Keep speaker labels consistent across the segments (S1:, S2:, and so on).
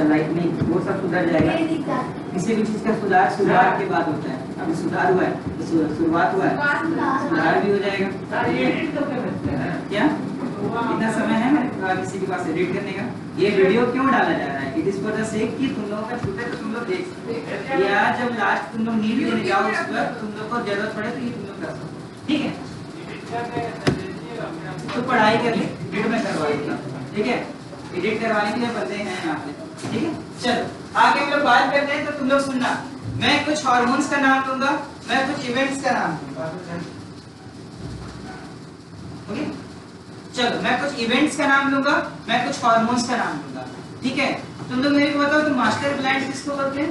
S1: अच्छा लाइट नहीं, वो सब सुधर जाएगा। किसी भी चीज का सुधार के बाद होता है। अभी सुधार हुआ है तो शुरुआत हुआ है, सुधार भी हो जाएगा। क्या इतना समय है मेरे किसी के पास एडिट करने का? ये वीडियो क्यों डाला जा रहा है? It is for the sake कि तुम लोगों का छूटे तो तुम लोग देख सकते, या जब लास्ट तुम लोग नीट देने जाओ उस वक्त तुम लोग को जरूरत पड़े तो ये तुम लोग कर सकते। ठीक है, तो पढ़ाई कर ले, एडिट में करवा दूंगा। ठीक है, एडिट करवाने के लिए बंदे हैं यहाँ पे। ठीक है, चलो आगे हम लोग बात करते हैं। तो तुम लोग सुनना, मैं कुछ हार्मोन्स का नाम दूंगा, मैं कुछ इवेंट्स का नाम दूंगा। ओके, चलो मैं कुछ इवेंट्स का नाम लूंगा, मैं कुछ हार्मोन्स का नाम लूंगा। ठीक है, तुम लोग मेरे को बताओ तो मास्टर ग्लैंड किसको बोलते हैं?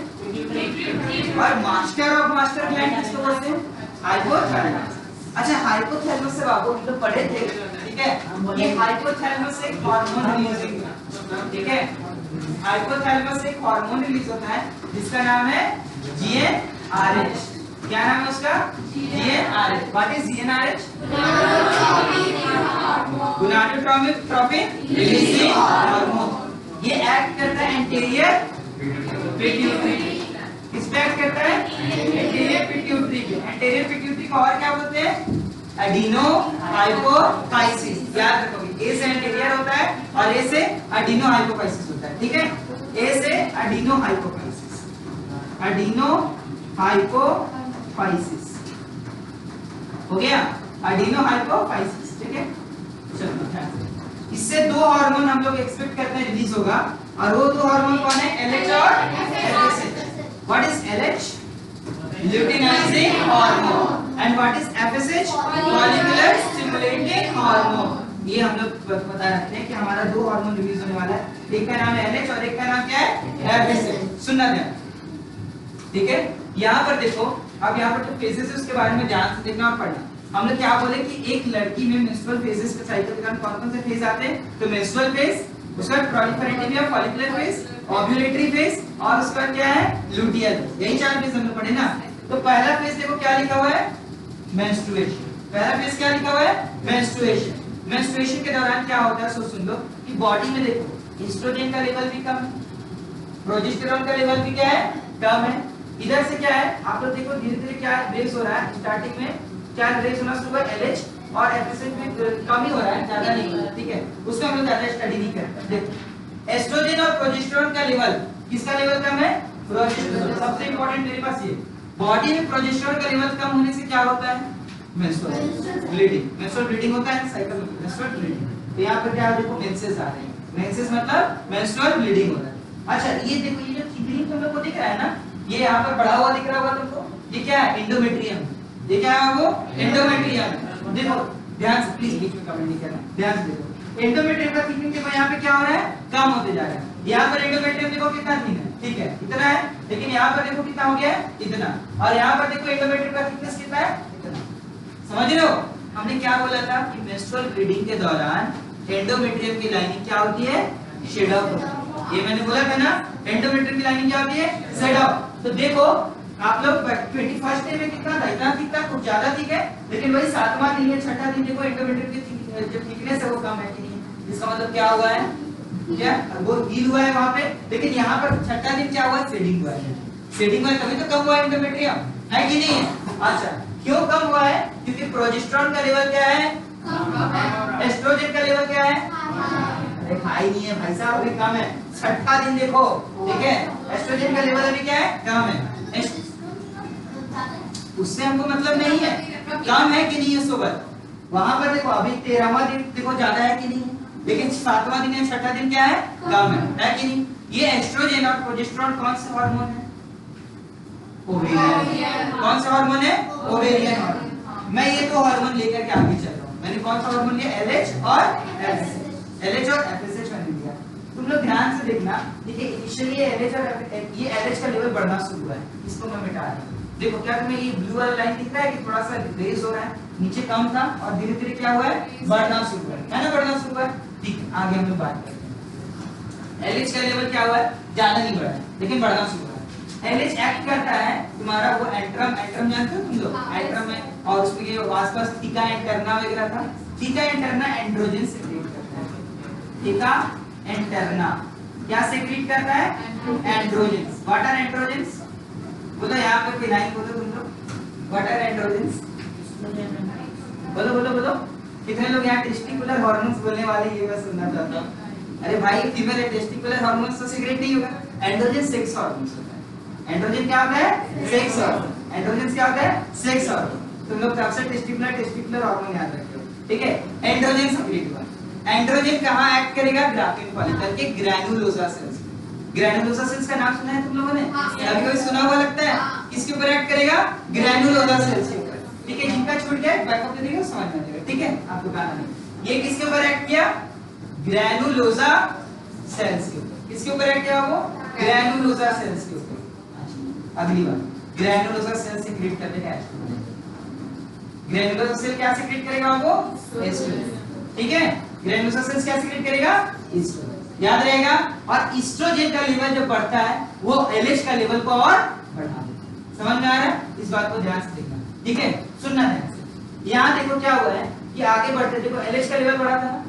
S1: और मास्टर ऑफ मास्टर ग्लैंड किसको बोलते हैं? हाइपोथैलेमस। अच्छा, हाइपोथैलेमस से बाबू हम लोग पढ़े थे। ठीक है, ये हाइपोथैलेमस से एक हार्मोन रिलीज होता है। ठीक है, हाइपोथैलेमस से एक हार्मोन रिलीज होता है जिसका नाम है GnRH। क्या नाम है उसका? GnRH। What is GnRH? Gonadotropin releasing hormone. ये एक्ट करता है एंटीरियर पिट्यूटरी। किस पे एक्ट करता है? एंटीरियर पिट्यूटरी पे। एंटीरियर पिट्यूटरी को और क्या बोलते हैं? Adeno hypophysis. याद रखोगे, ए से एंटीरियर होता है और ए से एडिनो हाइपोफाइसिस होता है। ठीक है, ए से एडिनो हाइपोफाइसिस, एडिनो हाइपोफाइसिस हो गया, एडिनो हाइपोफाइसिस। ठीक है, चलो इससे दो हार्मोन हम लोग एक्सपेक्ट करते हैं रिलीज होगा, और वो दो हार्मोन कौन है? LH और FSH। What is LH? Luteinizing hormone. And what is FSH? Follicular stimulating hormone. ये हम लोग बता रखते हैं कि हमारा दो हार्मोन रिलीज होने वाला है, एक का नाम है LH और एक का नाम क्या है? FSH। सुनना ध्यान। ठीक है, यहाँ पर देखो, अब यहाँ पर जो फेजेस है उसके बारे में ध्यान से देखना और पढ़ना। हम लोग क्या बोले कि एक लड़की में मेंस्ट्रुअल फेजेस के साइकिल के दौरान कौन-कौन से फेज आते हैं? तो मेंस्ट्रुअल फेज, उसका प्रोलिफरेटिव या फॉलिकुलर फेज, ओव्यूलेटरी फेज, और उसका क्या है? लुटियल। यही चार फेज हम लोग पढ़े ना। तो पहला फेज देखो क्या लिखा हुआ है? मेंस्ट्रुएशन। पहला फेज क्या लिखा हुआ है? मेंस्ट्रुएशन। मेंस्ट्रुएशन के दौरान क्या होता है सो सुन लो कि बॉडी में देखो एस्ट्रोजन का लेवल भी कम है, प्रोजेस्टेरोन का लेवल भी क्या है? कम है। इधर से क्या है? आप लोग देखो धीरे-धीरे क्या रेस हो रहा है। स्टार्टिंग में क्या रेस होना शुरू हुआ? LH और FSH में कम ही हो रहा है, ज्यादा नहीं हो रहा है। ठीक है, उसमें हम लोग ज्यादा स्टडी नहीं करते। देखो एस्ट्रोजन और प्रोजेस्टेरोन का लेवल, किसका लेवल कम है? प्रोजेस्टेरोन। सबसे इंपॉर्टेंट मेरे पास ये, बॉडी में प्रोजेस्टेरोन का लेवल कम होने से क्या होता है? Menstrual bleeding. मेंस्ट्रुअल ब्लीडिंग होता है साइकिल में, मेंस्ट्रुअल ब्लीडिंग। तो यहाँ पर क्या देखो मेंसेस आ रहे हैं। मेंसेस मतलब मेंस्ट्रुअल ब्लीडिंग हो रहा है। अच्छा, ये देखो ये जो थिकनिंग तुम लोग को दिख रहा है ना, ये यहाँ पर बढ़ा हुआ दिख रहा होगा तुमको, ये क्या है? एंडोमेट्रियम। ये क्या है? वो एंडोमेट्रियम। देखो ध्यान से, प्लीज बीच में कमेंट नहीं करना, ध्यान से देखो। एंडोमेट्रियम का थिकनिंग देखो यहाँ पे क्या हो रहा है? कम होते जा रहा है। यहाँ पर एंडोमेट्रियम देखो कितना थिन है, ठीक है, इतना है, लेकिन यहाँ पर देखो कितना हो गया है? इतना। और यहाँ पर देखो एंडोमेट्रियम का थिकनेस कितना है? इतना। समझ रहे हो? हमने क्या बोला था कि मेंस्ट्रुअल ब्लीडिंग के दौरान एंडोमेट्रियम की लाइनिंग क्या होती है? Shed off. ये मैंने बोला था ना, एंडोमेट्रियम की लाइनिंग क्या होती है? Shed off. तो देखो आप लोग 21st डे में कितना था? इतना थिक था, कुछ ज्यादा थिक है, लेकिन वही 7वां दिन या 6ठा दिन देखो एंडोमेट्रियम की जो थिकनेस है वो कम है कि नहीं? इसका मतलब क्या हुआ है? क्या वो हील हुआ है वहां पे, लेकिन यहाँ पर 6ठा दिन क्या हुआ? शेडिंग हुआ है। शेडिंग हुआ है तभी तो कम हुआ है एंडोमेट्रियम, है कि नहीं है? अच्छा, क्यों कम हुआ है? क्योंकि प्रोजेस्टेरोन का लेवल क्या है? एस्ट्रोजन का लेवल क्या है? हाई नहीं है भाई साहब, अभी कम है। 6ठा दिन देखो, ठीक है, एस्ट्रोजन का लेवल अभी क्या है? कम है। उससे हमको मतलब नहीं है कम है कि नहीं है सोबत। वहां पर देखो अभी 13वां दिन देखो ज्यादा है कि नहीं है, लेकिन 7वां दिन या 6ठा दिन क्या है? कम है कि नहीं? ये एस्ट्रोजन और प्रोजेस्टेरोन कौन से हार्मोन है? ओवेरियन। कौन सा हार्मोन है? Ovarian hormone. मैं ये दो हार्मोन लेकर के आगे चल रहा हूँ। मैंने कौन सा हार्मोन लिया? LH और FSH। LH और FSH मैंने लिया। तुम लोग ध्यान से देखना, देखिए इनिशियली LH और ये LH का लेवल बढ़ना शुरू हुआ है, इसको मैं मिटा रहा हूँ। देखो क्या तुम्हें ये ब्लू वाला लाइन दिख रहा है कि थोड़ा सा रेस हो रहा है, नीचे कम था और धीरे-धीरे क्या हुआ है? बढ़ना शुरू हुआ है ना? बढ़ना शुरू हुआ है। ठीक है, आगे हम लोग बात करते हैं। LH का लेवल क्या हुआ है? ज्यादा नहीं बढ़ा है, लेकिन बढ़ना शुरू हुआ है। LH एक्ट करता है तुम्हारा वो एंट्रम, एंट्रम जानते हो तुम लोग? एंट्रम है, और उसमें ये आसपास थीका एंटरना वगैरह था। थीका एंटरना एंड्रोजन सेक्रेट करता है। थीका एंटरना क्या सेक्रेट करता है? एंड्रोजेंस। What are androgens? बोलो यहाँ पे कोई लाइन बोलो तुम लोग, व्हाट आर एंड्रोजेंस? बोलो बोलो बोलो। कितने लोग यहाँ टेस्टिकुलर हार्मोन्स बोलने वाले, ये मैं सुनना चाहता हूँ। अरे भाई फीमेल टेस्टिकुलर हार्मोन्स तो सीक्रेट नहीं होगा, एंड्रोजन सेक्स हार्मोन्स होता है। एंड्रोजन क्या होता है? Sex hormone. एंड्रोजन क्या होता है? Sex hormone. तुम लोग सबसे टेस्टिकुलर हार्मोन याद रखो, ठीक है? एंड्रोजन सीक्रेट हुआ। एंड्रोजन कहाँ एक्ट करेगा? ग्राफिन फॉलिकल के ग्रैनुलोसा सेल्स। ग्रैनुलोसा सेल्स का नाम सुना है तुम लोगों ने? कभी कभी सुना हुआ लगता है। किसके ऊपर एक्ट करेगा? ग्रैनुलोसा सेल्स के ऊपर, ठीक है? जिनका छूट गया बैकअप दे देगा, समझ में आ जाएगा, ठीक है? आपको कहना नहीं। ये किसके ऊपर एक्ट किया? ग्रैनुलोसा सेल्स के ऊपर। किसके ऊपर एक्ट किया? वो ग्रैनुलोसा सेल्स के ऊपर। अगली बात, ग्रैनुलोसा सेल सीक्रेट करने का एस्ट्रोजन। ग्रैनुलोसा सेल क्या सीक्रेट करेगा? वो एस्ट्रोजन, ठीक है? ग्रैनुलोसा सेल्स क्या सीक्रेट करेगा? एस्ट्रोजन, याद रहेगा। और एस्ट्रोजन का लेवल जब बढ़ता है वो एलएच का लेवल को और बढ़ा देता है। समझ में आ रहा है? इस बात को ध्यान से देखना, ठीक है? सुनना ध्यान से। यहाँ देखो क्या हुआ है कि आगे बढ़ते देखो एलएच का लेवल बढ़ा था ना,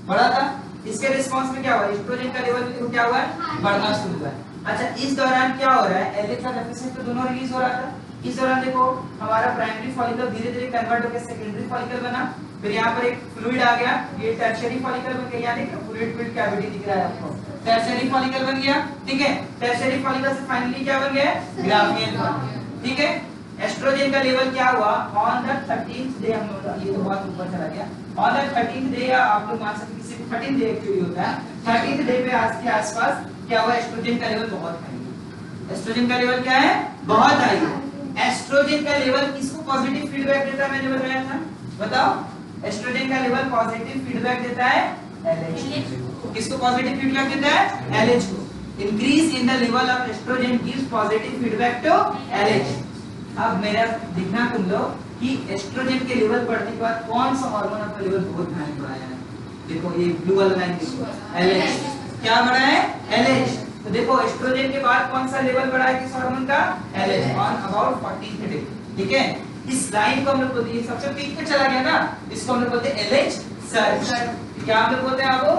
S1: बढ़ा था। इसके रिस्पांस में क्या हुआ? एस्ट्रोजन का लेवल भी क्या हुआ है? बढ़ना शुरू हुआ है। अच्छा, इस दौरान क्या हो रहा है? एलएच का डेफिशिएंट तो दोनों रिलीज हो रहा था। इस दौरान देखो हमारा प्राइमरी फॉलिकल धीरे-धीरे कन्वर्ट होकर सेकेंडरी फॉलिकल बना, फिर यहाँ पर एक फ्लूइड आ गया, ये टर्शियरी फॉलिकल बन गया। यहाँ देखो फ्लूइड फिल्ड कैविटी दिख रहा है आपको, टर्शियरी फॉलिकल बन गया, ठीक है? टर्शियरी फॉलिकल से फाइनली क्या बन गया? ग्राफियन फॉलिकल, ठीक है? एस्ट्रोजन का लेवल क्या हुआ? ऑन द 13th डे, हम लोग ये तो बहुत ऊपर चला गया। ऑन द 13th डे, या आप लोग मान सकते किसी 13th डे एक्चुअली होता है, 13th डे पे आज के आसपास क्या हुआ? एस्ट्रोजन का लेवल बहुत हाई है। एस्ट्रोजन का लेवल क्या है? बहुत हाई है। एस्ट्रोजन का लेवल किसको पॉजिटिव फीडबैक देता है? मैंने बताया था, बताओ। एस्ट्रोजन का लेवल पॉजिटिव फीडबैक देता है एलएच को। किसको पॉजिटिव फीडबैक देता है? एलएच को। Increase in the level of estrogen gives positive feedback to LH. अब मेरा देखना तुम लोग कि एस्ट्रोजन के लेवल बढ़ने के बाद कौन सा हार्मोन आपका लेवल बहुत हाई बढ़ाया है? देखो ये ब्लू वाला लाइन देखो, एलएच। क्या बढ़ा है? एलएच। तो देखो एस्ट्रोजन के बाद कौन सा लेवल बढ़ा है किस हार्मोन का? LH, on about 14th day, ठीक है? इस लाइन को हम लोग बोलते हैं, सबसे पीक पे चला गया ना, इसको हम लोग बोलते हैं एलएच सर्ज। क्या हम लोग बोलते हैं आपको?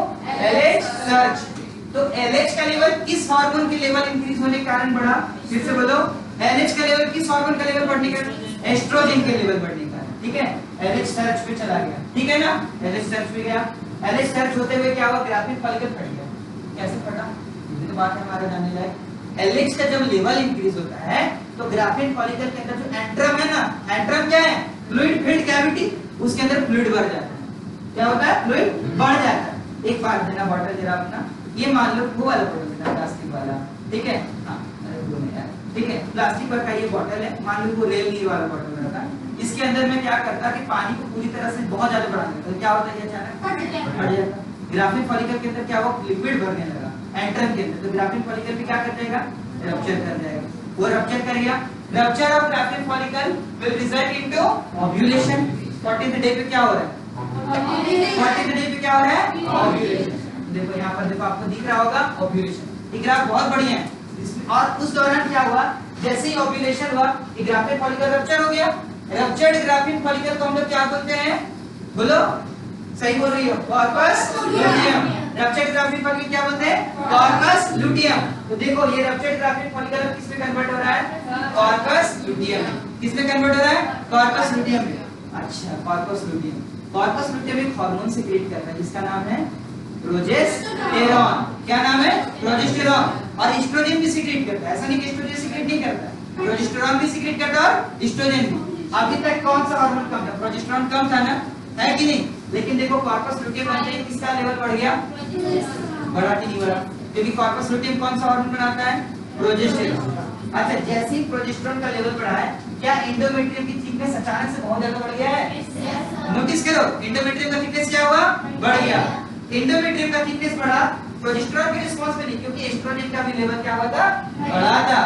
S1: LH surge. तो एलएच का लेवल किस हार्मोन के लेवल इंक्रीज होने के कारण बढ़ा? फिर से बोलो, एलएच का लेवल किस हार्मोन का लेवल बढ़ने के कारण? एस्ट्रोजन के लेवल बढ़ने के कारण, ठीक है? एलएच सर्ज पे चला गया, ठीक है ना? एलएच सर्ज पे गया। एलएच सर्ज होते हुए क्या हुआ? ग्राफिन फॉलिकल फट गया। कैसे फटा? ये तो बात है हमारा जानने लायक। एलएच का जब लेवल इंक्रीज होता है तो ग्राफिन फॉलिकल के अंदर जो एंट्रम है ना, एंट्रम क्या है? फ्लूइड फिल्ड कैविटी, उसके अंदर फ्लूइड बढ़ जाता है। क्या होता है? फ्लूइड बढ़ जाता है। एक बार देना बॉटल जरा अपना, ये मान लो वो वाला बॉटल बेटा, प्लास्टिक वाला, ठीक है? हां, अरे वो नहीं यार, ठीक है? प्लास्टिक का ये बॉटल है, मान लो वो रेल नीर वाला बॉटल मेरा था। इसके अंदर मैं क्या करता कि पानी को पूरी तरह से बहुत ज्यादा बढ़ा देता, तो क्या होता है? अचानक फट जाता। ग्राफिन फॉलिकल के अंदर क्या हुआ? लिक्विड भरने लगा एंट्रम के अंदर, तो ग्राफिन फॉलिकल भी क्या कर जाएगा? रप्चर कर जाएगा। वो रप्चर कर गया। Rupture of graphene follicle will result into ovulation. 14th day पे क्या हो रहा है? 14th डे पे क्या हो रहा है? ओव्यूलेशन। देखो यहाँ पर, देखो आपको दिख रहा होगा ओव्यूलेशन, ये ग्राफ बहुत बढ़िया है। और उस दौरान क्या हुआ? जैसे ही ओव्यूलेशन हुआ, ये ग्राफिन फॉलिकल रप्चर हो गया। रप्चर्ड ग्राफिन फॉलिकल को हम लोग क्या बोलते हैं? बोलो, सही बोल रही हो, corpus luteum. Ruptured graafian follicle क्या बोलते हैं? Corpus luteum. तो देखो ये रप्चर्ड ग्राफिन फॉलिकल अब किस में कन्वर्ट हो रहा है? Corpus luteum. किस में कन्वर्ट हो रहा है? कॉर्पस लुटियम में। अच्छा, कॉर्पस लुटियम। कॉर्पस लुटियम एक हार्मोन सीक्रेट करता है जिसका नाम है प्रोजेस्टेरॉन। क्या नाम है? प्रोजेस्टेरॉन। और एस्ट्रोजन भी सीक्रेट करता है, ऐसा नहीं कि एस्ट्रोजन सीक्रेट नहीं करता, प्रोजेस्टेरॉन भी सीक्रेट करता है और एस्ट्रोजन भी। अभी तक कौन सा हार्मोन कम था? प्रोजेस्टेरॉन कम था ना, है कि नहीं? लेकिन देखो कॉर्पस लुटियम बनते ही किसका लेवल बढ़ गया? बढ़ा कि नहीं बढ़ा? क्योंकि कॉर्पस लुटियम कौन सा हार्मोन बनाता है? प्रोजेस्टेरॉन। अच्छा, जैसे ही प्रोजेस्टेरॉन का लेवल बढ़ा है, क्या एंडोमेट्रियम की थिकनेस अचानक से बहुत ज्यादा बढ़ गया है? नोटिस करो, एंडोमेट्रियम का थिकनेस क्या हुआ? बढ़ गया। एंडोमेट्रियम का थिकनेस बढ़ा प्रोजेस्टेरॉन के रिस्पांस में नहीं, क्योंकि एस्ट्रोजन का भी लेवल क्या हुआ था? बढ़ा था।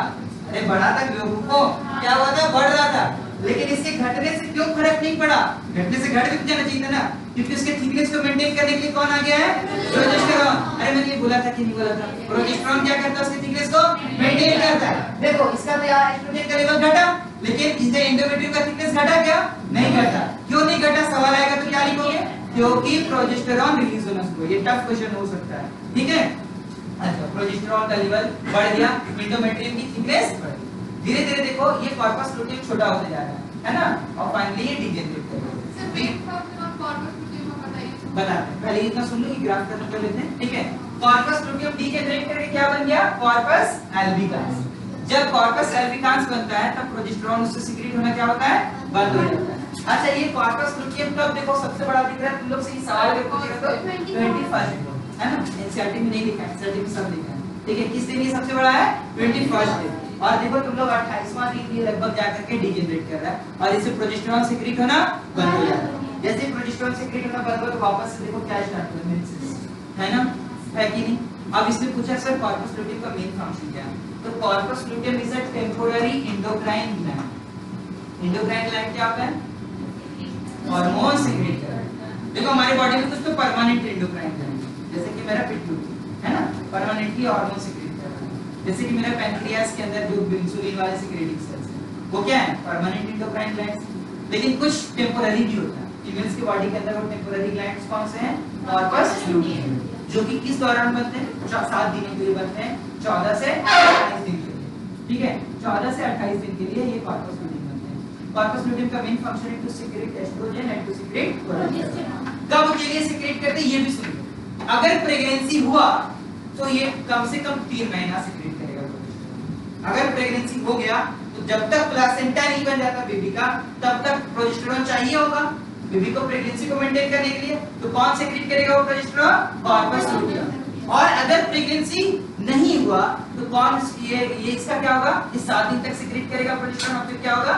S1: अरे बढ़ा था, बेवकूफो, क्या हुआ था? बढ़ रहा था। लेकिन इसके घटने से क्यों फर्क नहीं पड़ा? घटने से घट भी जाना चाहिए था ना, क्योंकि उसके थिकनेस को मेंटेन करने के लिए कौन आ गया है? प्रोजेस्टेरॉन। अरे मैंने ये बोला था कि नहीं बोला था? प्रोजेस्टेरॉन क्या करता है? उसके थिकनेस को मेंटेन करता है। देखो इसका तो यार एस्ट्रोजन का लेवल घटा, लेकिन इसके एंडोमेट्रियम का थिकनेस घटा क्या? नहीं घटा। क्यों नहीं घटा? सवाल आएगा तो क्या लिखोगे? क्योंकि प्रोजेस्टेरॉन रिलीज होना शुरू हुआ। ये टफ क्वेश्चन हो सकता है, ठीक है? अच्छा, प्रोजेस्टेरॉन का लेवल बढ़ गया, एंडोमेट्रियम की थिकनेस बढ़ गई। धीरे धीरे देखो ये कॉर्पस लुटियम छोटा होते जा रहा है ना, और फाइनली ये डिजेनरेट करेगा। बताते हैं, पहले इतना सुन लो कि ग्राफ खत्म कर लेते हैं, ठीक है। कॉर्पस लुटियम डिजेनरेट करके क्या बन गया, कॉर्पस एल्बिकांस। जब कॉर्पस एल्बिकांस बनता है तब प्रोजेस्टेरॉन उससे सीक्रेट होना क्या होता है, बंद हो जाता है। अच्छा, ये कॉर्पस लुटियम कब देखो सबसे बड़ा दिख रहा है, तुम लोग से ये सवाल अगर पूछेगा तो 21 है ना, एनसीईआरटी में नहीं लिखा है, एनसीईआरटी में सब लिखा है, ठीक है। किस दिन ये सबसे बड़ा है, 21 दिन। और देखो तुम लोग 28वां दिन ये लगभग जाकर के डिजेनरेट कर रहा है, और इससे प्रोजेस्टेरॉन सीक्रेट होना बंद हो जाता है। जैसे प्रोजेस्टेरॉन सीक्रेट होना बंद हो तो वापस से देखो क्या स्टार्ट होता है, मेंसेस, है ना, है कि नहीं। अब इसमें पूछा सर कॉर्पस लुटियम का मेन फंक्शन क्या है, तो corpus luteum is a temporary endocrine gland. Endocrine gland क्या होता है, हार्मोन सीक्रेट करता है। देखो हमारी बॉडी में कुछ तो परमानेंट एंडोक्राइन ग्लैंड है, जैसे कि मेरा पिट्यूटरी है ना, परमानेंटली हार्मोन सीक्रेट कर रहा है। जैसे कि मेरा पैनक्रियास के अंदर जो इंसुलिन वाले सीक्रेटिंग सेल्स हैं वो क्या है, परमानेंट एंडोक्राइन ग्लैंड। लेकिन कुछ टेंपोररी भी होता है, फीमेल्स की बॉडी के अंदर वो टेंपोररी ग्लैंड्स कौन से हैं, कॉर्पस लुटियम, जो कि किस दौरान बनते हैं, 7 दिनों के लिए बनते हैं, 14 से 28 दिन के लिए, ठीक है। 14 से 28 दिन के लिए ये कॉर्पस लुटियम बनते हैं। कॉर्पस लुटियम का मेन फंक्शन है to secrete estrogen and to secrete progesterone. कब के लिए सीक्रेट करते हैं ये भी सुनिए। अगर प्रेगनेंसी हुआ तो ये कम से कम 3 महीना सीक्रेट करेगा प्रोजेस्टेरॉन। अगर प्रेगनेंसी हो गया तो जब तक प्लासेंटा नहीं बन जाता बेबी का तब तक प्रोजेस्टेरॉन चाहिए होगा बेबी को प्रेगनेंसी को मेंटेन करने के लिए। तो कौन सीक्रेट करेगा वो प्रोजेस्टेरॉन, कॉर्पस लुटियम। और अगर प्रेगनेंसी नहीं हुआ तो कौन ये इसका क्या होगा, ये 7 दिन तक सीक्रेट करेगा प्रोजेस्टेरॉन, और फिर क्या होगा,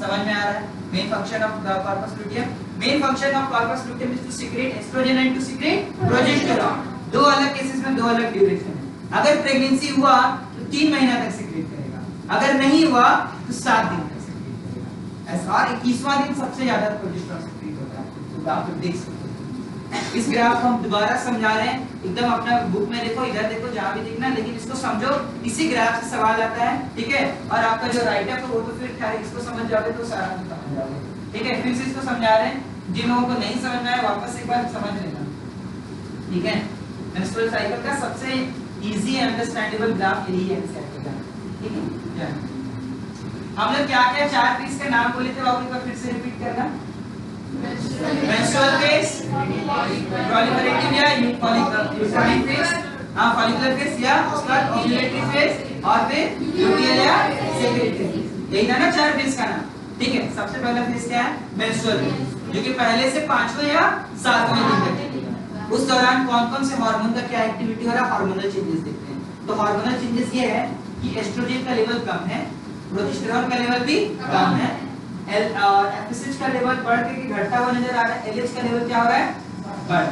S1: समझ में आ रहा है। Main function of corpus luteum, main function of corpus luteum is to secrete estrogen and to secrete progesterone. दो अलग केसेस में दो अलग ड्यूरेशन है। अगर प्रेगनेंसी हुआ तो 3 महीना तक सीक्रेट करेगा, अगर नहीं हुआ तो 7 दिन तक सीक्रेट करेगा। ऐसा 21वां दिन सबसे ज्यादा प्रोजेस्टेरॉन सीक्रेट होता है, तो आप देख सकते हो। इस ग्राफ को हम दोबारा समझा रहे हैं, एकदम अपना बुक में देखो, इधर देखो, जहां भी देखना, लेकिन इसको समझो, इसी ग्राफ से सवाल आता है, ठीक है। और आपका जो राइट अप है वो तो फिर खैर इसको समझ जाओगे तो सारा कुछ समझ जाओगे, ठीक है। फिर से इसको समझा रहे हैं, जिन लोगों को नहीं समझना है वापस एक बार समझ लेना, ठीक है। मेंस्ट्रुअल साइकिल का सबसे इजी अंडरस्टैंडेबल ग्राफ यही है, ठीक है। हम लोग क्या-क्या 4 फेज के नाम बोले थे, बाबू एक बार फिर से रिपीट करना। मेंस्ट्रुअल फेज, प्रोलिफरेटिव या यूनिफॉर्मिक फेज, हां फॉलिकुलर फेज या उसका ओव्यूलेटरी फेज, और फिर ल्यूटियल या सेक्रेटरी फेज। यही था ना 4 फेज का नाम, ठीक है। सबसे पहला फेज क्या है, मेंस्ट्रुअल फेज, जो कि पहले से 5वें या 7वें दिन तक चलेगा। उस दौरान कौन-कौन से हार्मोन का क्या एक्टिविटी हो रहा है, हार्मोनल चेंजेस देखते हैं। तो हार्मोनल चेंजेस ये है कि एस्ट्रोजन का लेवल कम है, प्रोजेस्टेरॉन का लेवल भी कम है, एफएसएच का लेवल बढ़ के घटता हुआ नजर आ रहा है, एलएच का लेवल क्या हो रहा है, बढ़,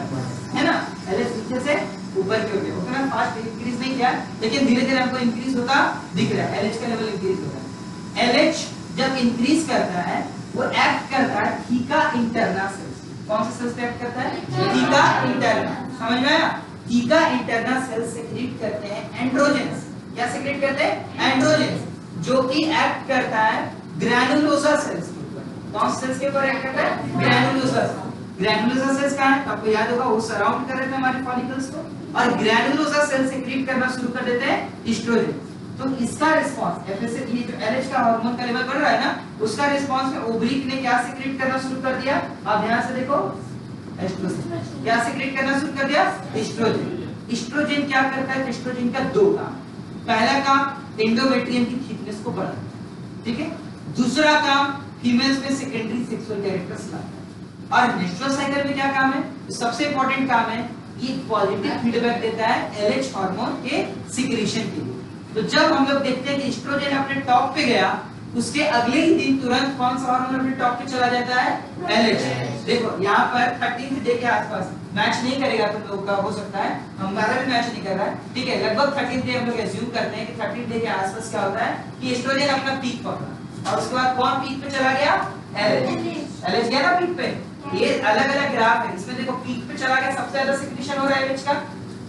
S1: है ना। एलएच नीचे से ऊपर की ओर गया, उतना फास्ट इंक्रीज नहीं किया, लेकिन धीरे-धीरे हमको इंक्रीज होता दिख रहा है, एलएच का लेवल इंक्रीज हो रहा है। एलएच जब इंक्रीज करता है वो एक्ट करता है थीका इंटरना सेल्स। कौन से सेल्स पे एक्ट करता है, थीका इंटरना, समझ में आया। थीका इंटरना सेल्स सीक्रेट करते हैं एंड्रोजेंस। क्या सीक्रेट करते हैं, एंड्रोजेंस, जो कि एक्ट करता है ग्रैनुलोसा सेल्स के ऊपर। कौन से सेल्स के ऊपर एक्ट करता है, ग्रैनुलोसा। ग्रैनुलोसा सेल्स कहां है, आपको याद होगा, वो सराउंड कर रहे थे हमारे फॉलिकल्स को, और ग्रैनुलोसा सेल सीक्रेट करना शुरू कर देते हैं एस्ट्रोजन। तो इसका रिस्पांस एफएसएच, ये जो एलएच का हार्मोन का लेवल बढ़ रहा है ना, उसका रिस्पांस में ओवरी ने क्या सीक्रेट करना शुरू कर दिया, आप ध्यान से देखो, एस्ट्रोजन। क्या सीक्रेट करना शुरू कर दिया, एस्ट्रोजन। एस्ट्रोजन क्या करता है, एस्ट्रोजन का 2 काम। पहला काम एंडोमेट्रियम की थिकनेस को बढ़ाना, ठीक है। दूसरा काम फीमेल्स में सेकेंडरी सेक्सुअल कैरेक्टर्स लाना। और मेंस्ट्रुअल साइकिल में क्या काम है, तो सबसे इंपॉर्टेंट काम है, ये पॉजिटिव फीडबैक देता है एलएच हार्मोन के सीक्रेशन के लिए। तो जब हम लोग देखते हैं कि एस्ट्रोजन अपने टॉप पे गया, उसके अगले ही दिन तुरंत कौन सा हार्मोन अपने टॉप पे चला जाता है, एलएच। देखो यहाँ पर 13th डे के आसपास, मैच नहीं करेगा तुम लोगों का, हो सकता है हमारा भी मैच नहीं कर रहा है, ठीक है। लगभग 13th डे हम लोग एज्यूम करते हैं कि 13th डे के आसपास क्या होता है कि एस्ट्रोजन अपना पीक पकड़ा, और उसके बाद कौन पीक पे चला गया, एलएच। एलएच गया ना पीक पे। ये अलग-अलग ग्राफ है, इसमें देखो पीक पे चला गया, सबसे ज्यादा सिक्रेशन हो रहा है एलएच का।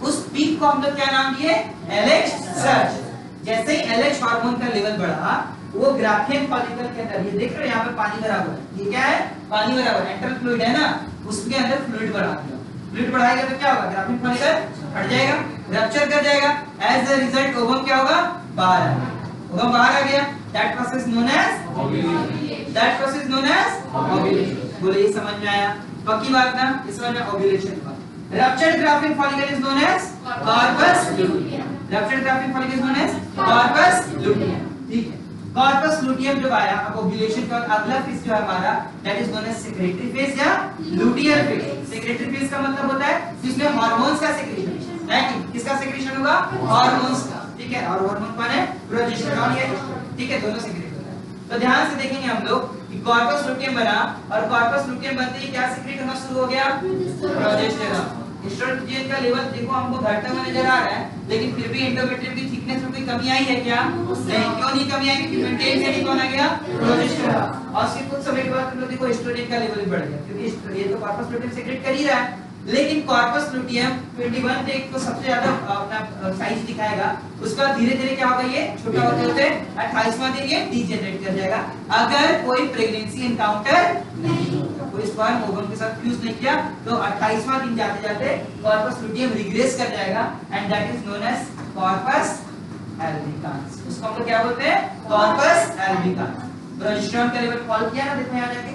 S1: उस पीक को हम लोग क्या नाम दिए, एलएच सर्ज। जैसे ही एलएच हार्मोन का लेवल बढ़ा, वो ग्राफियन फॉलिकल के अंदर, ये देख रहे हो यहाँ पे पानी भरा हुआ है, ये क्या है, पानी भरा हुआ है, एंट्रल फ्लूइड है ना, उसके अंदर फ्लूइड बढ़ा दिया। फ्लूइड बढ़ाएगा तो क्या होगा, ग्राफिन फॉलिकल हट जाएगा, रप्चर कर जाएगा। एज अ रिजल्ट ओवम क्या होगा, बाहर आ गया, ओवम बाहर आ गया। That process known as ovulation, that process known as ovulation. बोले ये समझ में आया, पक्की बात ना, इस समझ में ओव्यूलेशन हुआ। Ruptured graafian follicle is known as corpus luteum, ruptured graafian follicle is known as corpus luteum, ठीक है। कॉर्पस लुटियम जब आया, अब ओव्यूलेशन का अगला फेज जो है हमारा, that is known as secretory phase या लुटियल फेज। सेक्रेटरी फेज का मतलब होता है जिसमें हार्मोन्स का सेक्रेशन है, कि किसका सेक्रेशन होगा, हार्मोन्स का, ठीक है। और हार्मोन कौन है, प्रोजेस्टेरॉन या एस्ट्रोजन, ठीक है, दोनों सेक्रेट होता है। तो ध्यान से देखेंगे हम लोग कि कॉर्पस लुटियम बना, और कॉर्पस लुटियम बनते ही क्या सेक्रेट होना शुरू हो गया, प्रोजेस्टेरॉन। एस्ट्रोजन का लेवल देखो हमको घटता हुआ नजर आ रहा है, लेकिन फिर भी एंडोमेट्रियम की थिकनेस में कोई कमी आई है क्या, नहीं। क्यों नहीं कमी आई, क्योंकि मेंटेन करने कौन आ गया, प्रोजेस्टेरॉन। और फिर कुछ समय के बाद तुम लोग देखो एस्ट्रोजन का लेवल बढ़ गया, क्योंकि ये तो कॉर्पस लुटियम सेक्रेट कर ही रहा है। लेकिन कॉर्पस लुटियम 21 टेक को सबसे ज्यादा अपना साइज दिखाएगा, उसका धीरे-धीरे क्या होगा, ये छोटा होते होते 28वां दिन ये डीजेनरेट कर जाएगा, अगर कोई प्रेगनेंसी एनकाउंटर नहीं होता, कोई स्पर्म ओवम के साथ फ्यूज नहीं किया, तो 28वां दिन जाते-जाते कॉर्पस लुटियम रिग्रेस कर जाएगा, and that is known as corpus albicans. उसको हम लोग क्या बोलते हैं, कॉर्पस एल्बिकान्स। प्रोजेस्टेरॉन का लेवल फॉल किया ना, देखो यहां जाके,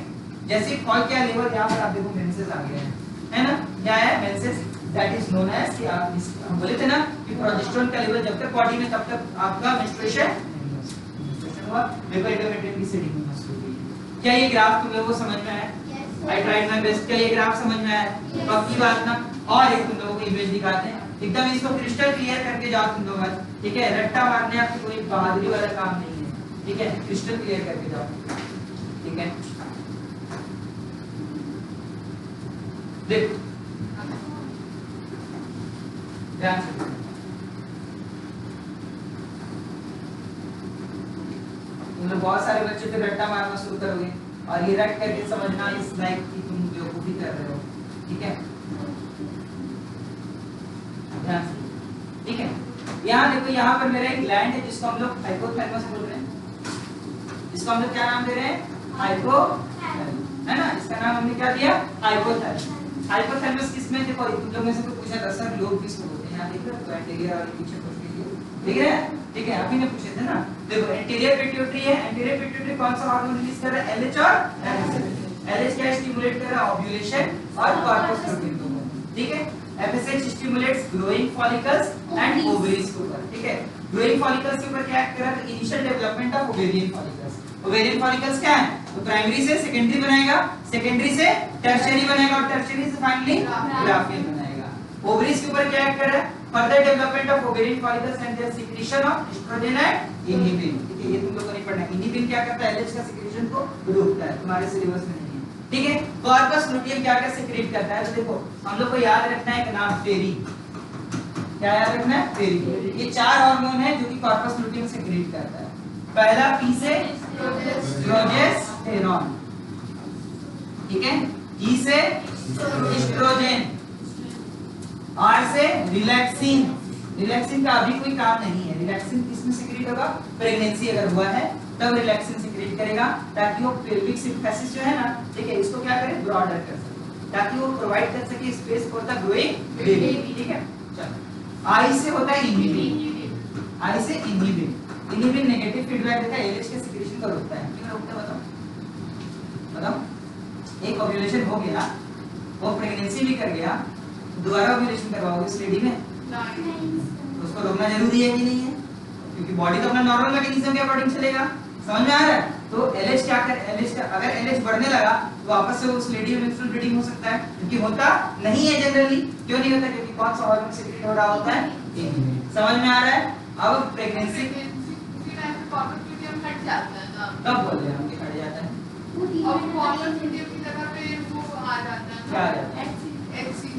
S1: जैसे ही फॉल किया लेवल, यहां पर आप देखो मेंसेस आ गए हैं, है ना, क्या है menses, that is known as, कि आप हम बोले थे ना कि प्रोजेस्टेरॉन का लेवल जब तक बॉडी में, तब तक आपका मेंस्ट्रुएशन हुआ, देखो एंडोमेट्रियम की सेटिंग होना शुरू हुई। क्या ये ग्राफ तुम लोगों को समझ में आया? I tried my best. क्या ये ग्राफ समझ में आया? पक्की बात ना। और एक तुम लोगों को इमेज दिखाते हैं, एकदम इसको क्रिस्टल क्लियर करके जाओ तुम लोग, ठीक है, रट्टा मारने आपकी कोई बहादुरी वाला काम नहीं है, ठीक है, क्रिस्टल क्लियर करके जाओ, ठीक है। देखो ध्यान से, तुम लोग बहुत सारे बच्चे तो रट्टा मारना शुरू करोगे, और ये रट करके समझना इस लाइक कि तुम बेवकूफी कर रहे हो, ठीक है, ध्यान से, ठीक है। यहाँ देखो, यहाँ पर मेरा एक ग्लैंड है जिसको हम लोग हाइपोथैलेमस बोल रहे हैं, इसको हम लोग क्या नाम दे रहे हैं, हाइपोथैलेमस, है ना, इसका नाम हमने क्या दिया, हाइपोथैलेमस। हाइपोथैलेमस किसमें, देखो तुम लोग में से कोई पूछा था सर लोग किसको बोलते हैं, यहाँ देख रहे हो, तो एंटीरियर और पीछे पोस्टीरियर, देख रहे हैं, ठीक है, अभी ने पूछे थे ना। देखो एंटीरियर पिट्यूटरी है, एंटीरियर पिट्यूटरी कौन सा हार्मोन रिलीज कर रहा है, एलएच और एफएसएच। एलएच क्या स्टिमुलेट कर रहा है, ओव्यूलेशन और कॉर्पस लुटियम को, ठीक है। FSH stimulates growing follicles and ovaries के ऊपर, ठीक है। ग्रोइंग फॉलिकल्स के ऊपर क्या एक्ट कर रहा है, initial development of ovarian follicles. Ovarian follicles क्या है, तो प्राइमरी से सेकेंडरी बनाएगा, सेकेंडरी से टर्शियरी बनाएगा, और टर्शियरी से फाइनली ग्राफिन बनाएगा। ओवरीज के ऊपर क्या एक्ट कर रहा है, further development of ovarian follicles and their secretion of estrogen and inhibin, ठीक है, ये तुम लोग को नहीं पढ़ना। इनहिबिन क्या करता है, एलएच का सीक्रेशन को रोकता है, तुम्हारे सिलेबस में नहीं है, ठीक है। कॉर्पस लुटियम क्या क्या सीक्रेट करता है, तो देखो हम लोग को याद रखना है एक नाम, फेरी, क्या याद रखना है, फेरी। ये चार हार्मोन है जो कि कॉर्पस लुटियम सीक्रेट करता है। पहला पी से प्रोजेस्टेरॉन, ठीक है, ई से एस्ट्रोजन, आर से रिलैक्सिन। रिलैक्सिन का अभी कोई काम नहीं है, रिलैक्सिन किसमें सीक्रेट होगा, प्रेगनेंसी अगर हुआ है तब रिलैक्सिन सीक्रेट करेगा, ताकि वो पेल्विक सिम्फेसिस जो है ना, ठीक है, इसको क्या करे, ब्रॉडर कर सके, ताकि वो प्रोवाइड कर सके space for the growing baby, ठीक है। चलो आई से होता है इनहिबिन, आई से इनहिबिन, इनहिबिन नेगेटिव फीडबैक देता है, एलएच के सीक्रेशन को रोकता है, क्यों रोकता है बताओ, बताओ। एक ओव्यूलेशन हो गया, वो प्रेगनेंसी भी कर गया, दोबारा ओव्यूलेशन करवाओगे इस लेडी में, तो उसको रोकना जरूरी है कि नहीं है, क्योंकि बॉडी तो अपना नॉर्मल मैकेनिज्म के अकॉर्डिंग चलेगा, समझ में आ रहा है। तो एलएच क्या कर, एलएच का अगर एलएच बढ़ने लगा तो वापस से उस लेडी में मेंस्ट्रुअल ब्लीडिंग हो सकता है, क्योंकि होता नहीं है जनरली। क्यों नहीं होता, क्योंकि कौन सा हार्मोन सीक्रेट हो रहा होता है, समझ में आ रहा है। अब प्रेगनेंसी
S2: कॉर्पस लुटियम हट जाता है ना,
S1: तब बोल रहे हैं हम कि हट जाता है,
S2: और कॉर्पस लुटियम की जगह पे वो आ जाता है,
S1: क्या आ जाता है,
S2: एक्सी।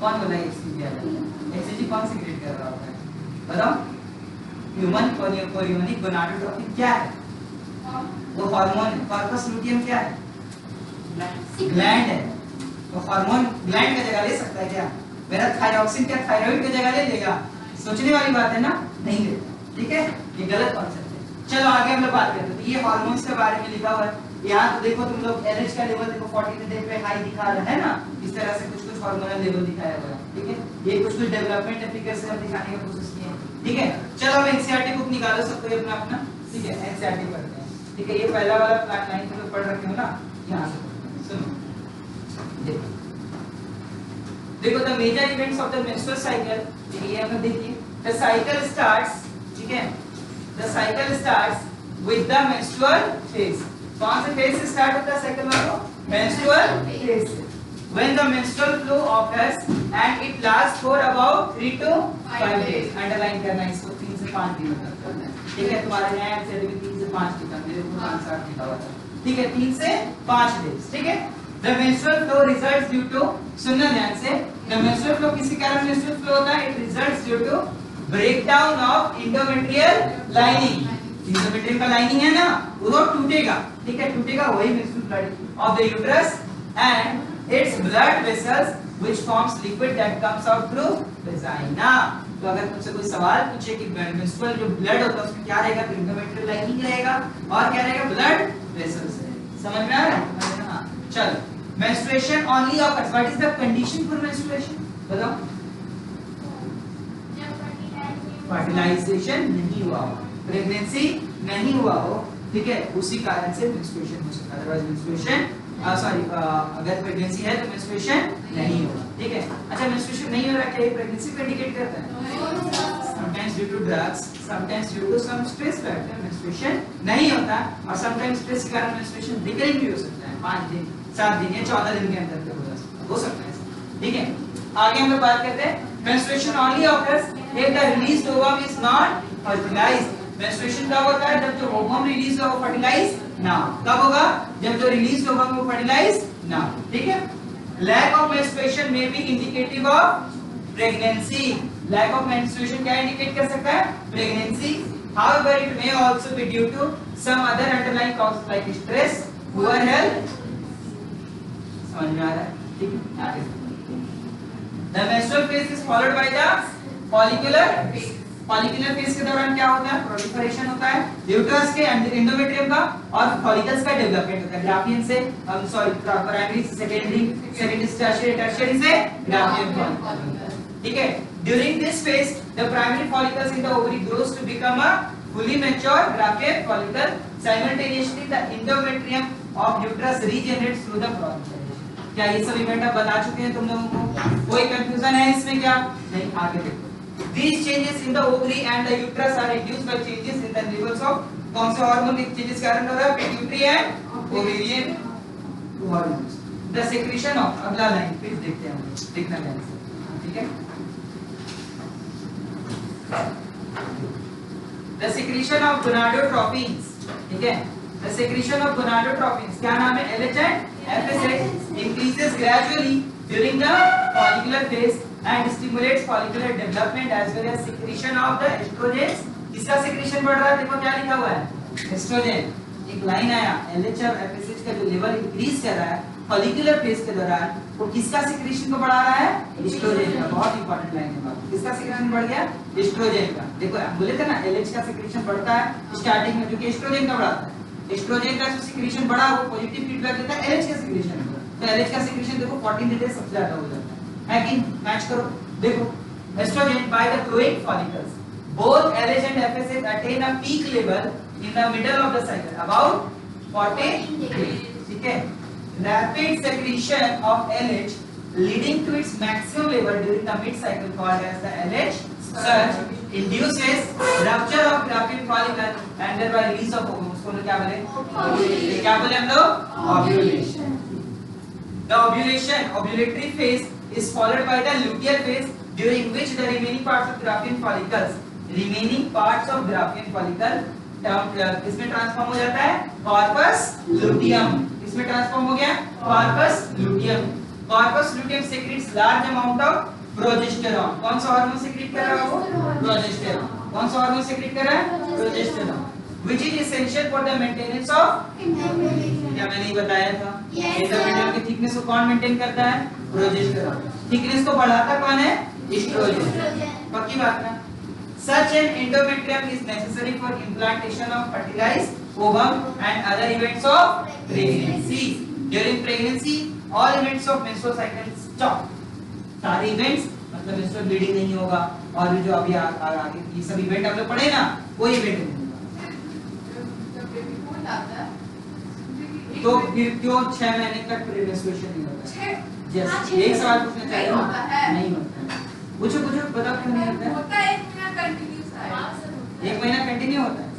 S1: कौन बोला एक्सी आ जाता है, एक्सी कौन सीक्रेट कर रहा होता है, बताओ। ह्यूमन कोरियोनिक गोनाडोट्रोपिन क्या है, वो हार्मोन है। कॉर्पस लुटियम क्या है, ग्लैंड है, तो हार्मोन ग्लैंड का जगह ले सकता है क्या, मेरा थायरॉक्सिन क्या थायराइड की जगह ले लेगा, सोचने वाली बात है ना, नहीं लेता, ठीक है, ये गलत कॉन्सेप्ट है। चलो आगे हम लोग बात करते हैं, तो ये हार्मोन्स के बारे में लिखा हुआ है, यहाँ तो देखो तुम लोग LH का लेवल देखो 14 डे पे हाई दिखा रहा है ना, इस तरह से कुछ कुछ हार्मोनल लेवल दिखाया हुआ है, ठीक है। ये कुछ कुछ डेवलपमेंट एफिकेसी हम दिखाने का कोशिश किए हैं, ठीक है। चलो अब एनसीईआरटी बुक निकालो सब कोई अपना अपना, ठीक है। एनसीईआरटी पढ़ते हैं, ठीक है। ये पहला वाला प्लान लाइन तुम लोग पढ़ रखे हो ना, यहाँ से सुनो देखो देखो the major events of the menstrual cycle, ये हमें देखिए द साइकिल स्टार्ट्स, ठीक है। The cycle starts with the menstrual phase. कौन से फेज से स्टार्ट होता है साइकिल वाला? मेंस्ट्रुअल फेज से। When the menstrual flow occurs and it lasts for about 3 to 5 days. Underline करना इसको 3 से 5 दिन तक करना है, ठीक है। तुम्हारे यहाँ एमसीडी में 3 से 5 लिखा, मेरे को 5-7 लिखा हुआ था, ठीक है। 3 से 5 डेज, ठीक है। The menstrual flow results due to, सुनना ध्यान से, the menstrual flow किसी कारण menstrual flow होता है, it results due to breakdown of endometrial lining। endometrium का लाइनिंग है ना, वो टूटेगा, ठीक है। टूटेगा वही menstrual blood of the uterus and its blood vessels which forms liquid that comes out through vagina। तो अगर तुमसे कोई सवाल पूछे कि menstrual जो ब्लड होता है उसमें क्या रहेगा, तो endometrial lining रहेगा और क्या रहेगा, blood vessels रहेगा। समझ में आ रहा है? हाँ चलो। menstruation only occurs, what is the condition for menstruation बताओ? fertilization नहीं हुआ हो, प्रेगनेंसी नहीं हुआ हो, ठीक है, उसी कारण से menstruation हो सकता है। अदरवाइज menstruation अगर प्रेगनेंसी है तो मेंस्ट्रुएशन नहीं होगा, ठीक है। अच्छा मेंस्ट्रुएशन नहीं हो रहा, क्या ये प्रेगनेंसी को इंडिकेट करता है? Sometimes due to drugs, sometimes due to some stress factor menstruation नहीं होता, और समटाइम्स स्ट्रेस के कारण मेंस्ट्रुएशन डिक्रीज भी हो सकता है, 5 दिन 7 दिन या 14 दिन के अंदर तक हो सकता है, ठीक है। आगे हम लोग बात करते हैं menstruation only occurs if the released ovum is not fertilised. Menstruation कब होता है? जब जो ओवम रिलीज हो वो फर्टिलाइज ना हो। कब होगा? जब जो रिलीज होगा वो फर्टिलाइज ना हो, ठीक है। Lack of menstruation may be indicative of pregnancy. Lack of menstruation क्या इंडिकेट कर सकता है? Pregnancy. However it may also be due to some other underlying causes like stress, poor health. समझ में आ रहा है? ठीक है, आगे। The menstrual phase is followed by the follicular phase. Follicular phase के दौरान क्या होता है? प्रोलिफरेशन होता है यूट्रस के एंडोमेट्रियम का, और फॉलिकल्स का डेवलपमेंट होता है ग्राफियन से, प्राइमरी से सेकेंडरी, सेकेंडरी से टर्शियरी से ग्राफियन फॉलिकल, ठीक है। During this phase the primary follicles in the ovary grows to become a fully mature graphic follicle. Simultaneously the endometrium of uterus regenerates through the proliferation। क्या ये सब event आप बता चुके हैं तुम लोगों को? कोई कंफ्यूजन है इसमें क्या? नहीं, आगे देखो। These changes in the ovary and the uterus are induced by changes in the levels of कौन से हार्मोन के चेंजेस के कारण हो रहा है? Pituitary and ovarian hormones. The secretion of, अगला लाइन प्लीज देखते हैं हम, देखना ध्यान से, ठीक है। The secretion of gonadotropins, ठीक है। The secretion of gonadotropins, क्या नाम है? LH and FSH increases gradually during the follicular phase and stimulates follicular development as well as secretion of the estrogens। किसका secretion बढ़ रहा है? देखो क्या लिखा हुआ है, एस्ट्रोजन। एक लाइन आया, LH और FSH का जो लेवल इंक्रीज कर रहा है फॉलिकुलर फेज के दौरान, वो किसका सिक्रेशन को बढ़ा रहा है? एस्ट्रोजन का। बहुत इंपॉर्टेंट लाइन है, किसका सिक्रेशन बढ़ गया? एस्ट्रोजन का। देखो बोले थे ना LH का सिक्रेशन बढ़ता है स्टार्टिंग में, जो कि एस्ट्रोजन का बढ़ाता है। एस्ट्रोजन का जो सिक्रेशन बढ़ा वो पॉजिटिव फीडबैक देता है LH का सिक्रेशन, तो LH का सिक्रेशन देखो 14 डेज सबसे ज्यादा हो जाता है कि मैच करो। देखो estrogen by the flowing follicles, both LH and FSH attain a peak level in the middle of the cycle about 40 days, ठीक है। Rapid secretion of LH leading to its maximum level during the mid cycle called as the LH surge induces rupture of Graafian follicle and thereby release of ovum। उसको क्या बोले? क्या बोले हम लोग? Ovulation। The ovulatory phase is followed by the luteal phase during which the remaining parts of Graafian follicles इसमें transform हो जाता है कॉर्पस लुटियम। इसमें ट्रांसफॉर्म हो गया corpus luteum. Corpus luteum secrets large amount of progesterone. कौन सा hormone secret कर रहा है वो? प्रोजेस्टेरॉन। कौन सा हार्मोन सेक्रेट कर रहा है? Progesterone, which is essential for the maintenance of, क्या मैंने ये बताया था? एंडोमेट्रियम की थिकनेस को कौन मेंटेन करता है? प्रोजेस्टेरॉन। थिकनेस को बढ़ाता कौन है? एस्ट्रोजन। पक्की बात ना? Such an endometrium is necessary for implantation of fertilized ovum and other events of pregnancy. During pregnancy all events of menstrual cycle stop. सारे इवेंट्स मतलब मेंस्ट्रुअल ब्लीडिंग नहीं होगा और भी जो अभी आगे ये सब इवेंट हम लोग पढ़े ना, कोई इवेंट नहीं होगा।
S2: जब बेबी को लाता है
S1: तो फिर क्यों 6 महीने तक मेंस्ट्रुएशन नहीं होता?
S2: छह
S1: एक सवाल पूछना चाहिए।
S2: नहीं होता है।
S1: नहीं होता है। पूछो बताओ क्यों नहीं होता है?
S2: होता है 1 महीना कंटिन्यूस है।
S1: 1 महीना कंटिन्यू होता है?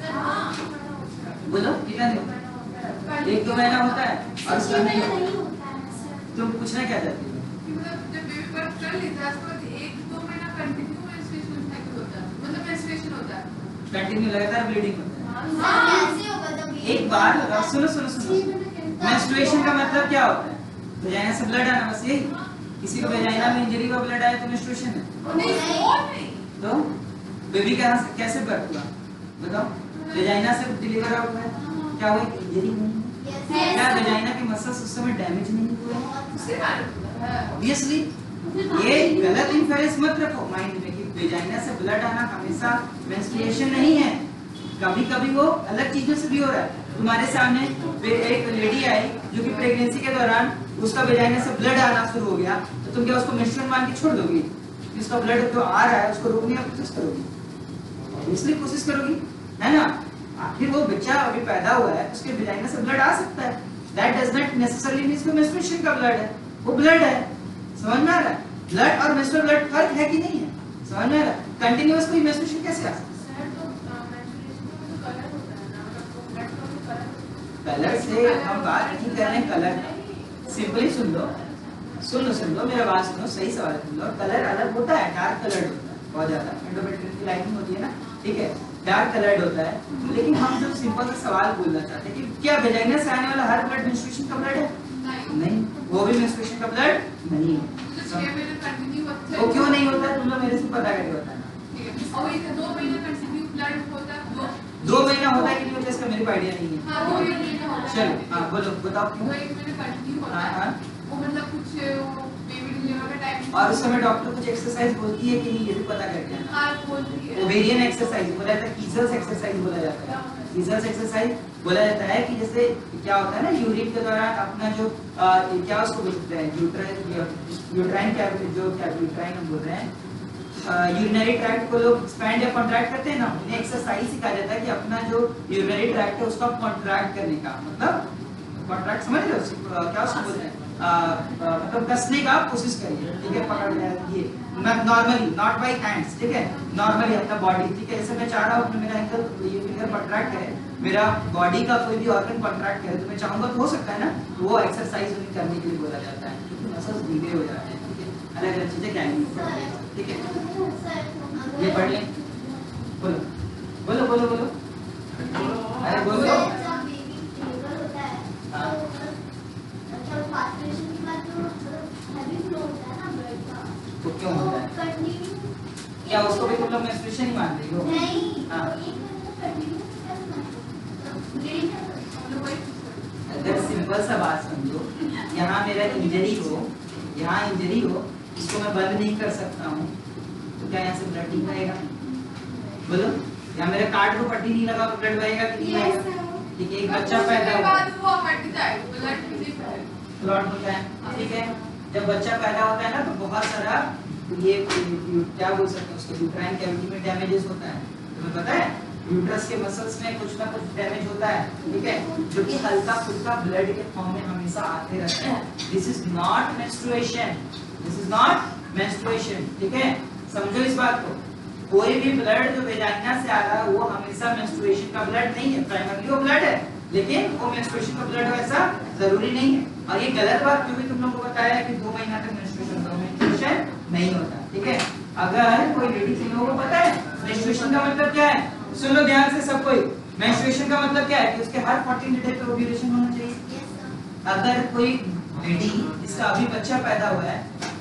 S1: बोलो कितना दिन? 1-2 महीना होता है और उसमें नहीं होता है। तुम पूछना क्या चाहती हो?
S2: मतलब जब बेबी बर्थ कर लेता है उसके बाद 1-2 महीना कंटिन्यू मेंस्ट्रुएशन साइकिल होता है, मतलब मेंस्ट्रुएशन होता है,
S1: कंटिन्यू लगातार ब्लीडिंग होता है।
S2: हाँ।
S1: एक बार सुनो मेंस्ट्रुएशन का मतलब क्या होता है? वेजाइना से ब्लड आना, बस यही। किसी को वेजाइना में इंजरी का ब्लड आया तो मेंस्ट्रुएशन है।
S2: नहीं
S1: तो बेबी का कैसे बर्थ हुआ बताओ? वेजाइना से डिलीवर आउट हुआ है, क्या हुआ? इंजरी नहीं। क्या वेजाइना के मसल्स उस समय डैमेज नहीं हुए?
S2: उससे मालूम है
S1: ऑब्वियसली। ये गलत इन्फेरेंस मत रखो माइंड में कि वेजाइना से ब्लड आना हमेशा मेंस्ट्रुएशन नहीं है। कभी-कभी वो अलग चीजों से भी हो रहा है। तुम्हारे सामने एक लेडी आई जो कि प्रेगनेंसी के दौरान उसका वेजाइना से ब्लड आना शुरू हो गया, तो तुम क्या उसको मेंस्ट्रुएशन मान के छोड़ दोगी? इसका ब्लड जो आ रहा है उसको रोकने की कोशिश करोगी, इसलिए कोशिश करोगी, है ना? आखिर वो बच्चा अभी पैदा हुआ है, उसके वेजाइना से ब्लड आ सकता है। That does not necessarily mean इसमें मेंस्ट्रुएशन का ब्लड है, वो ब्लड है। समझ में आ रहा है? ब्लड और मेंस्ट्रुअल ब्लड फर्क है कि नहीं है? समझ में आ रहा है? कंटीन्यूअस कोई मेंस्ट्रुएशन कैसे आ सकता है? कलर से हम बात नहीं कर रहे हैं। कलर सिंपली सुन लो मेरा बात सुनो, सही सवाल सुन लो। कलर अलग होता है, डार्क कलर होता है बहुत ज्यादा, एंडोमेट्रियम की लाइनिंग होती है ना, ठीक है, डार्क कलर्ड होता है। लेकिन हम जो सिंपल सा सवाल बोलना चाहते हैं कि क्या वेजाइना से आने वाला हर ब्लड मेंस्ट्रुएशन का ब्लड है? नहीं, वो भी मेंस्ट्रुएशन का ब्लड नहीं है। वो क्यों नहीं होता? तुम लोग मेरे से पता करके बताना। 2 महीना होता है कि नहीं होता इसका मेरे को आइडिया नहीं है। चलो हाँ बोलो, बताओ क्यों? हाँ। और उस समय डॉक्टर कुछ एक्सरसाइज बोलती है कि नहीं, ये भी पता करके आना। ओवेरियन एक्सरसाइज बोला जाता है, कीजल्स एक्सरसाइज बोला जाता है। कीजल्स एक्सरसाइज बोला जाता है कि जैसे क्या होता है ना, यूरिन के दौरान अपना जो क्या उसको बोलते हैं, यूट्राइन क्या यूट्राइन हम बोल रहे हैं, यूरिनरी ट्रैक्ट को लोग एक्सपैंड या कॉन्ट्रैक्ट करते हैं ना, उन्हें एक्सरसाइज सिखाया जाता है कि अपना जो यूरिनरी ट्रैक्ट है उसका कॉन्ट्रैक्ट करने का, मतलब कॉन्ट्रैक्ट समझ रहे हो क्या उसको बोलते हैं, मतलब कसने का कोशिश करिए, ठीक है, पकड़ लीजिए नॉर्मली, नॉट बाय हैंड्स, ठीक है, नॉर्मली अपना बॉडी, ठीक है, जैसे मैं चाह रहा हूँ मेरा एंकल ये फिंगर कॉन्ट्रैक्ट करे, मेरा बॉडी का कोई भी ऑर्गन कॉन्ट्रैक्ट करे तो मैं चाहूंगा तो हो सकता है ना, वो एक्सरसाइज उन्हें करने के लिए बोला जाता है, क्योंकि मसल्स ढीले हो जाते हैं, ठीक है, अलग अलग चीजें क्या ठीक है, ये पढ़ लें, बोलो बोलो बोलो बोलो, अरे बोलो, तो क्यों होता है? क्या उसको भी तुम लोग मेंस्ट्रुएशन ही मान रही हो?
S3: नहीं,
S1: हाँ, अगर सिंपल सा बात समझो, यहाँ मेरा इंजरी हो, इसको मैं बंद नहीं कर सकता हूँ, तो क्या यहाँ से ब्लड नहीं बहेगा? बोलो, यहाँ मेरे कार्ड को पट्टी नहीं लगा तो ब्लड बहेगा कि नहीं बहेगा? ठीक है, एक बच्चा पैदा हुआ, क्लॉट होता है, ठीक है, जब बच्चा पैदा होता है ना तो बहुत सारा ये क्या बोल सकते हैं उसको, यूट्राइन कैविटी में डैमेजेस होता है, तुम्हें पता है? यूट्रस के मसल्स में कुछ ना कुछ डैमेज होता है, ठीक है, जो कि हल्का फुल्का ब्लड के फॉर्म में हमेशा आते रहते हैं। दिस इज नॉट मेंस्ट्रुएशन, ठीक है, समझो इस बात को। कोई भी ब्लड जो वेजाइना से आ रहा है वो हमेशा मेंस्ट्रुएशन का ब्लड नहीं है, प्राइमरली वो ब्लड है, लेकिन वो मेंस्ट्रुएशन का ब्लड वैसा जरूरी नहीं है। और ये गलत बात क्योंकि तुम लोगों को बताया है कि 2 महीना तक मेंस्ट्रुएशन नहीं होता, ठीक है। अगर कोई लेडी, तुम लोगों को पता है मेंस्ट्रुएशन का मतलब क्या है? सुन लो ध्यान से सब कोई, मेंस्ट्रुएशन का मतलब क्या है कि उसके हर 14 डे पे ओव्यूलेशन होना चाहिए। अगर कोई लेडी जिसका अभी बच्चा पैदा हुआ है,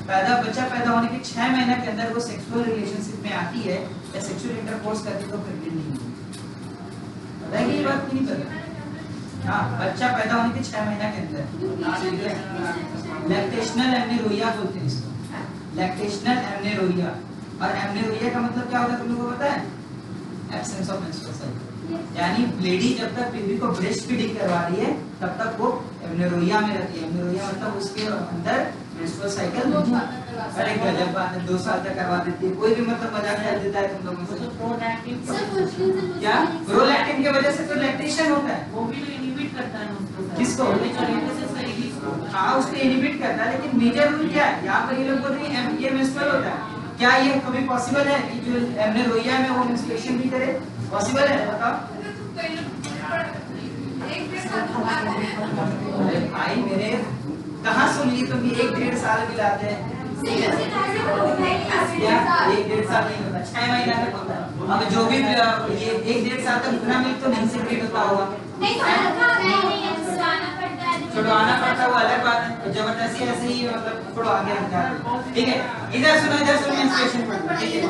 S1: बच्चा पैदा होने के 6 महीने के अंदर वो सेक्सुअल रिलेशनशिप में आती है या सेक्सुअल इंटरकोर्स करती है तो प्रेग्नेंट नहीं होती। पता है कि ये बात क्यों नहीं पता? हाँ, बच्चा पैदा होने के 6 महीने के अंदर लैक्टेशनल एमनेरोइया बोलते हैं इसको, लैक्टेशनल एमनेरोइया। और एमनेरोइया का मतलब क्या होता है तुम लोगों को पता है? Absence of menstrual cycle. यानी लेडी जब तक बेबी को ब्रेस्ट फीडिंग करवा रही है तब तक वो एमनोरोइया में रहती है। एमनोरोइया मतलब उसके अंदर मेंस्ट्रुअल साइकिल अरे गजब बात है, 2 साल तक करवा देती है। कोई भी मतलब मजाक कर देता है तुम लोगों से। क्या प्रोलैक्टिन की वजह से तो लैक्टेशन होता है,
S3: वो भी तो इनहिबिट करता है उसको।
S1: किसको? हाँ उसको इनहिबिट करता है, लेकिन मेजर रूल क्या है यहाँ पर ये लोग बोल रहे हैं ये मेंस्ट्रुअल होता है। क्या ये कभी पॉसिबल है कि जो एमनोरोइया में वो मेंस्ट्रुएशन भी करे? पॉसिबल है? बताओ। अरे भाई मेरे कहाँ सुन ली तुम? 1-1.5 साल भी लाते हैं क्या? 1-1.5 साल नहीं होता, 6 महीना तक होता है। अब जो भी ये 1-1.5 साल तक उतना मिल्क तो नहीं सेक्रेट होता होगा, छुड़वाना पड़ता है वो अलग बात है। जबरदस्ती ऐसे ही मतलब थोड़ा आगे रखा है, ठीक है। इधर सुनो मेंस्ट्रुएशन पढ़ो, ठीक है।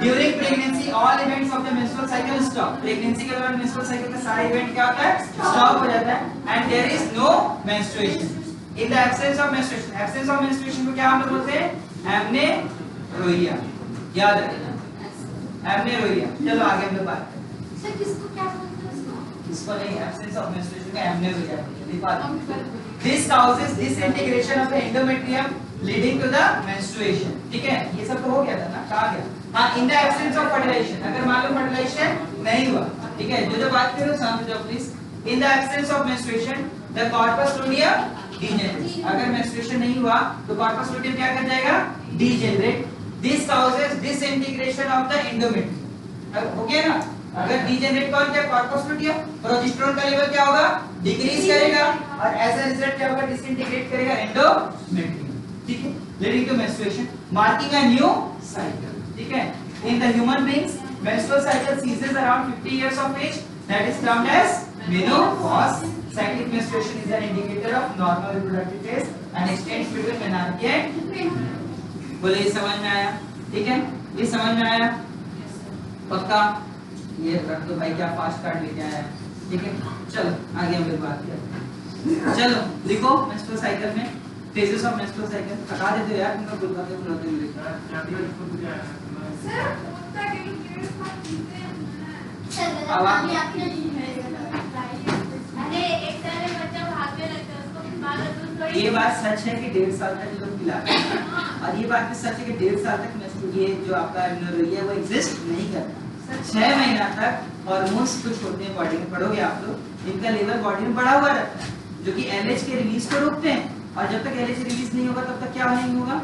S1: During pregnancy all events of the menstrual cycle stop. Pregnancy के दौरान मेंस्ट्रुअल साइकिल का सारा इवेंट क्या होता है? स्टॉप हो जाता है and there is no menstruation. In the absence of menstruation, absence of menstruation को क्या हम लोग बोलते हैं? एमनेरोइया। याद रखना एमनेरोइया। चलो आगे हम लोग बात करते हैं।
S4: सर किसको क्या बोलते हैं उसको?
S1: इसको नहीं, एब्सेंस ऑफ मेंस्ट्रुएशन का एमनेरोइया बोलते हैं। This causes disintegration of the endometrium leading to the menstruation, ठीक है। ये सब तो हो गया था ना, कहा गया। हाँ, in the absence of fertilization, अगर मान लो fertilization नहीं हुआ, ठीक है, जो बात करो शांत जाओ please. In the absence of menstruation, the corpus luteum degenerates। अगर menstruation नहीं हुआ तो corpus luteum क्या कर जाएगा? Degenerate। This causes disintegration of the endometrium। हो गया ना? अगर डिजेनरेट कौन क्या? Corpus luteum. प्रोजेस्टेरोन का लेवल क्या होगा? डिक्रीज करेगा और एज अ रिजल्ट क्या होगा? डिसइंटीग्रेट करेगा एंडोमेट्रियम, ठीक है, leading to menstruation, marking a new cycle, ठीक है। In the human beings menstrual cycle ceases around 50 years of age, that is termed as menopause। Cyclic menstruation is an indicator of normal reproductive phase and extends between menarche and बोले ये समझ में आया? ठीक है, ये समझ में आया पक्का? ये रख दो भाई, क्या फास्ट कार्ड लेके आया है, ठीक है। चलो आगे हम लोग बात करते हैं। चलो लिखो मेंस्ट्रुअल साइकिल में फेजेस ऑफ मेंस्ट्रुअल साइकिल। हटा देते हो यार, तुम लोग बुलाते मुझे।
S2: सर कुत्ता के लिए केस बात कीजिए।
S4: अरे एक तरह बच्चा भागने लगता है, उसको मारो दूध थोड़ी।
S1: ये बात सच है कि 1.5 साल तक लोग पिलाते हैं, और ये बात भी सच है कि 1.5 साल तक ये जो आपका एमनोरोइया है वो एग्जिस्ट नहीं करता। 6 महीना तक हार्मोन्स कुछ होते हैं बॉडी में, पढ़ोगे आप लोग, इनका लेवल बॉडी में बढ़ा हुआ रहता है जो कि एलएच के रिलीज को रोकते हैं, और जब तक एलएच रिलीज नहीं होगा तब तक क्या नहीं होगा?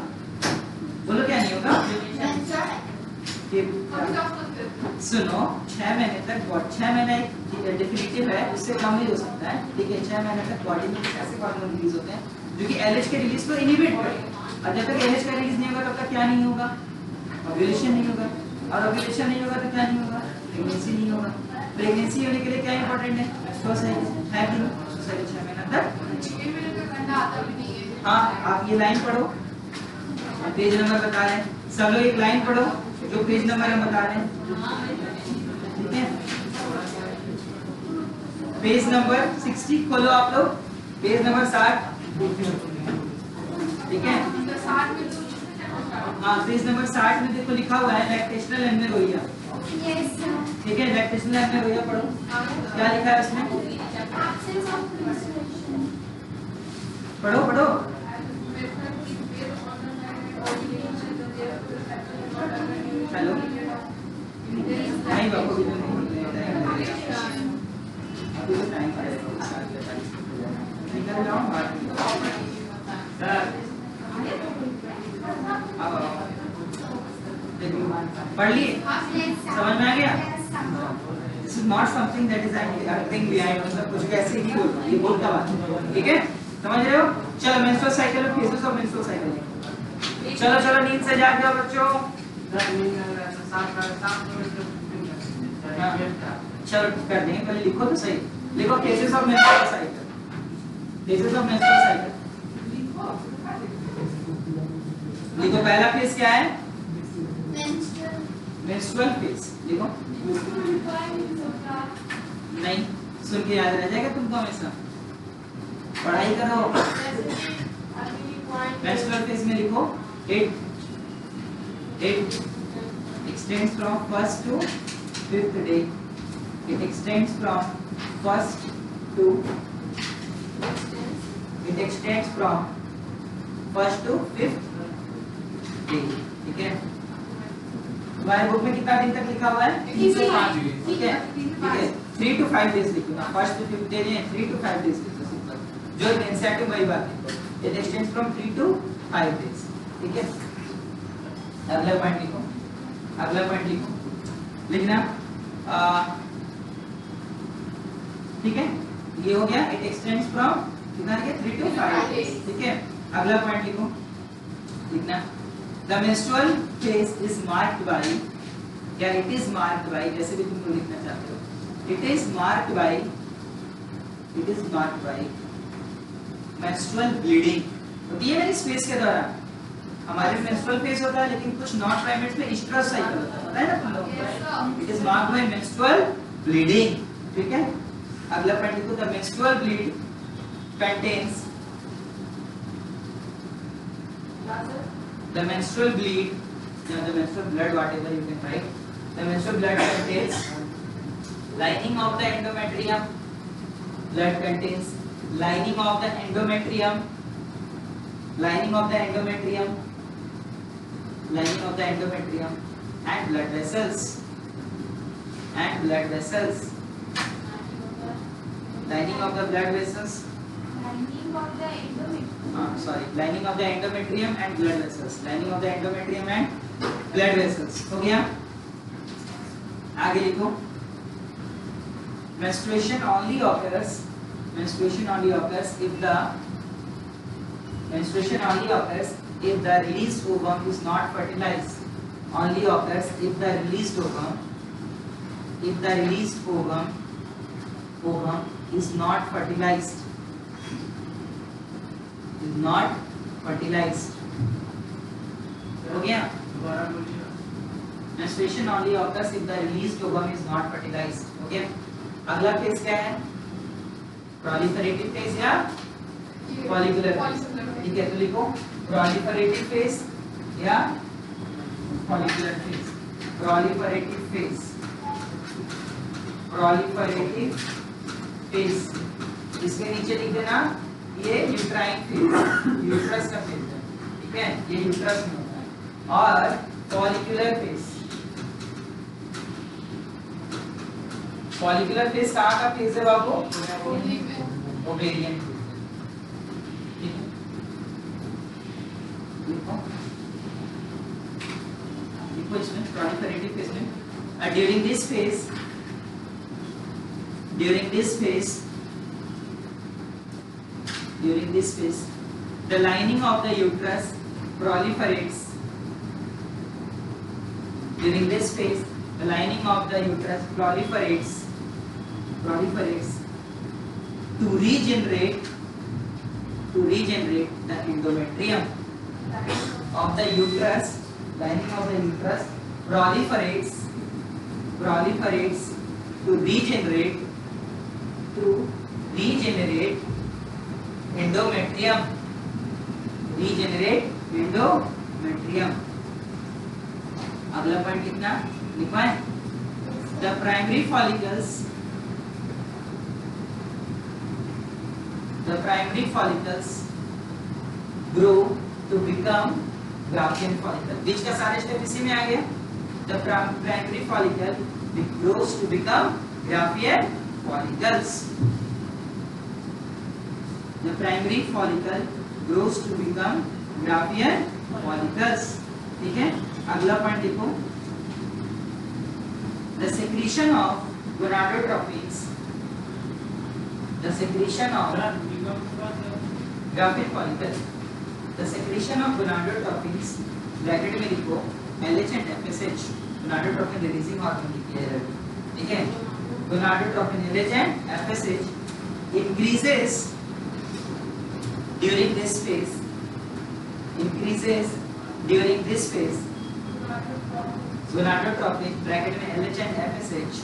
S1: बोलो क्या नहीं होगा? सुनो 6 महीने तक 6 महीना एक डेफिनेटिव है, उससे कम नहीं हो सकता है, ठीक है। 6 महीने तक बॉडी में ऐसे हार्मोन रिलीज होते हैं जो कि एलएच के रिलीज को इनहिबिट करेगा, और जब तक एलएच का रिलीज नहीं होगा तब तक क्या नहीं होगा? ओव्यूलेशन नहीं होगा, और ओव्यूलेशन नहीं होगा तो क्या नहीं होगा? प्रेगनेंसी नहीं होगा। प्रेगनेंसी होने के लिए क्या इंपॉर्टेंट है? मेंस्ट्रुअल साइकिल है कि नहीं? 6 महीना तक।
S2: 6 महीने का गंदा आता भी नहीं है।
S1: हाँ, आप ये लाइन पढ़ो, पेज नंबर बता रहे हैं सब लोग, एक लाइन पढ़ो जो पेज नंबर हम बता रहे हैं, ठीक है। पेज नंबर 60 खोलो आप लोग, पेज नंबर 60, ठीक है। हाँ, पेज नंबर 60 में देखो लिखा हुआ है लैक्टेशनल एमनोरोइया, ठीक है। लैक्टेशनल एमनोरोइया पढ़ो, क्या लिखा है इसमें? पढ़ो पढ़ो। हेलो, नहीं बाबू अभी तो नहीं, अभी तो टाइम है, निकल जाओ बाहर। पढ़ लिए? समझ में आ गया? This is not something that is acting behind, मतलब कुछ कैसे ही बोल रहा है, ये बोलता बात है, ठीक है, समझ रहे हो? चलो मेंस्ट्रुअल साइकिल और फेजेस ऑफ मेंस्ट्रुअल साइकिल। चलो चलो नींद से जाग जाओ बच्चों। चलो कर देंगे, पहले लिखो तो सही, लिखो phases of menstrual cycle. Phases of menstrual cycle लिखो। पहला फेज क्या है? मेंस्ट्रुअल फेज लिखो। नहीं, सुन के याद रह जाएगा तुमको हमेशा, पढ़ाई करो। मेंस्ट्रुअल फेज में लिखो it extends from 1st to 5th day, It extends from first to fifth day. ठीक है, तुम्हारे बुक में कितना दिन तक लिखा हुआ है? 3 से 5 दिन. ठीक है, 3 to 5 days लिखो ना. फर्स्ट टू फिफ्थ डे नहीं, 3 to 5 days लिखो सिंपल. जो इंसेंटिव वही बात लिखो. It extends from 3 to 5 days. ठीक है, अगला पॉइंट लिखो. लिखना. ठीक है, ये हो गया. It extends from कितना है? 3 to 5 days. ठीक है, अगला पॉइंट लिखना. The menstrual phase is marked by, या it is marked by, जैसे भी तुम लिखना चाहते हो. It is marked by menstrual bleeding. होती है ना इस फेज के दौरान. हमारे menstrual phase होता है, लेकिन कुछ नॉन प्राइमेट्स में estrous cycle होता है, पता है ना तुम लोगों को? It is marked by menstrual bleeding. ठीक है, अगला पॉइंट लिखो. The menstrual bleed contains the menstrual bleed, the menstrual blood, whatever you can write. The menstrual blood contains lining of the endometrium. Blood contains lining of the endometrium. Lining of the endometrium. Lining of the endometrium and blood vessels. And blood vessels. Lining of the blood vessels.
S4: Lining of the endometrium.
S1: Lining of the endometrium and blood vessels. Lining of the endometrium and blood vessels. हो गया. आगे लिखो. Menstruation only occurs if the released ovum is not fertilized. Only occurs if the released ovum is not fertilized. हो गया. Menstruation only occurs if the released ovum is not fertilized. हो गया. अगला phase क्या है? proliferative phase या follicular phase. ठीक है, तो लिखो proliferative phase या follicular phase. proliferative phase. इसके नीचे लिख देना ये यूट्राइन फेज, यूट्रस का फेज है. ठीक है, ये यूट्रस में होता है. और फॉलिकुलर फेज कहाँ का फेज है बाबू? Ovarian phase. ठीक है, लिखो इसमें proliferative फेज में. during this phase the lining of the uterus proliferates. During this phase the lining of the uterus proliferates to regenerate the endometrium of the uterus. Lining of the uterus proliferates to regenerate endometrium. अगला point कितना लिखवाएं? The primary follicles grow to become Graafian follicle. बीच का सारे step इसी में आ गया. The primary follicle grows to become Graafian follicles. The primary follicle grows to become Graafian follicles. ठीक है, अगला पॉइंट देखो. The secretion of gonadotropins. The secretion of Graafian follicle. The secretion of gonadotropins. Bracket में लिखो LH and FSH. gonadotropin releasing hormone लिखिए इधर. ठीक है, gonadotropin LH and FSH increases during this phase. gonadotropin bracket में LH and FSH.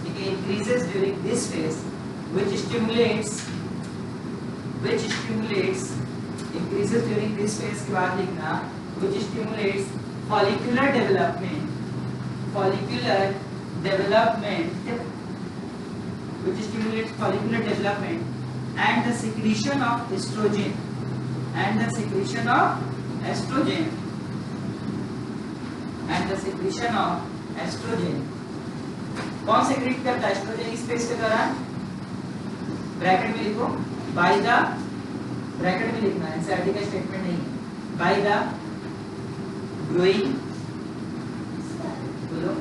S1: ठीक है, increases during this phase which stimulates increases during this phase के बाद लिखना which stimulates follicular development follicular development, which stimulates follicular development and the secretion of estrogen, and the secretion of estrogen, and the secretion of estrogen. कौन secret करता है oestrogen इस phase के दौरान? Bracket में लिखो, बाय द, ब्रैकेट में लिखना है, एनसीईआरटी का स्टेटमेंट नहीं है, बाय द ग्रोइंग, बोलो,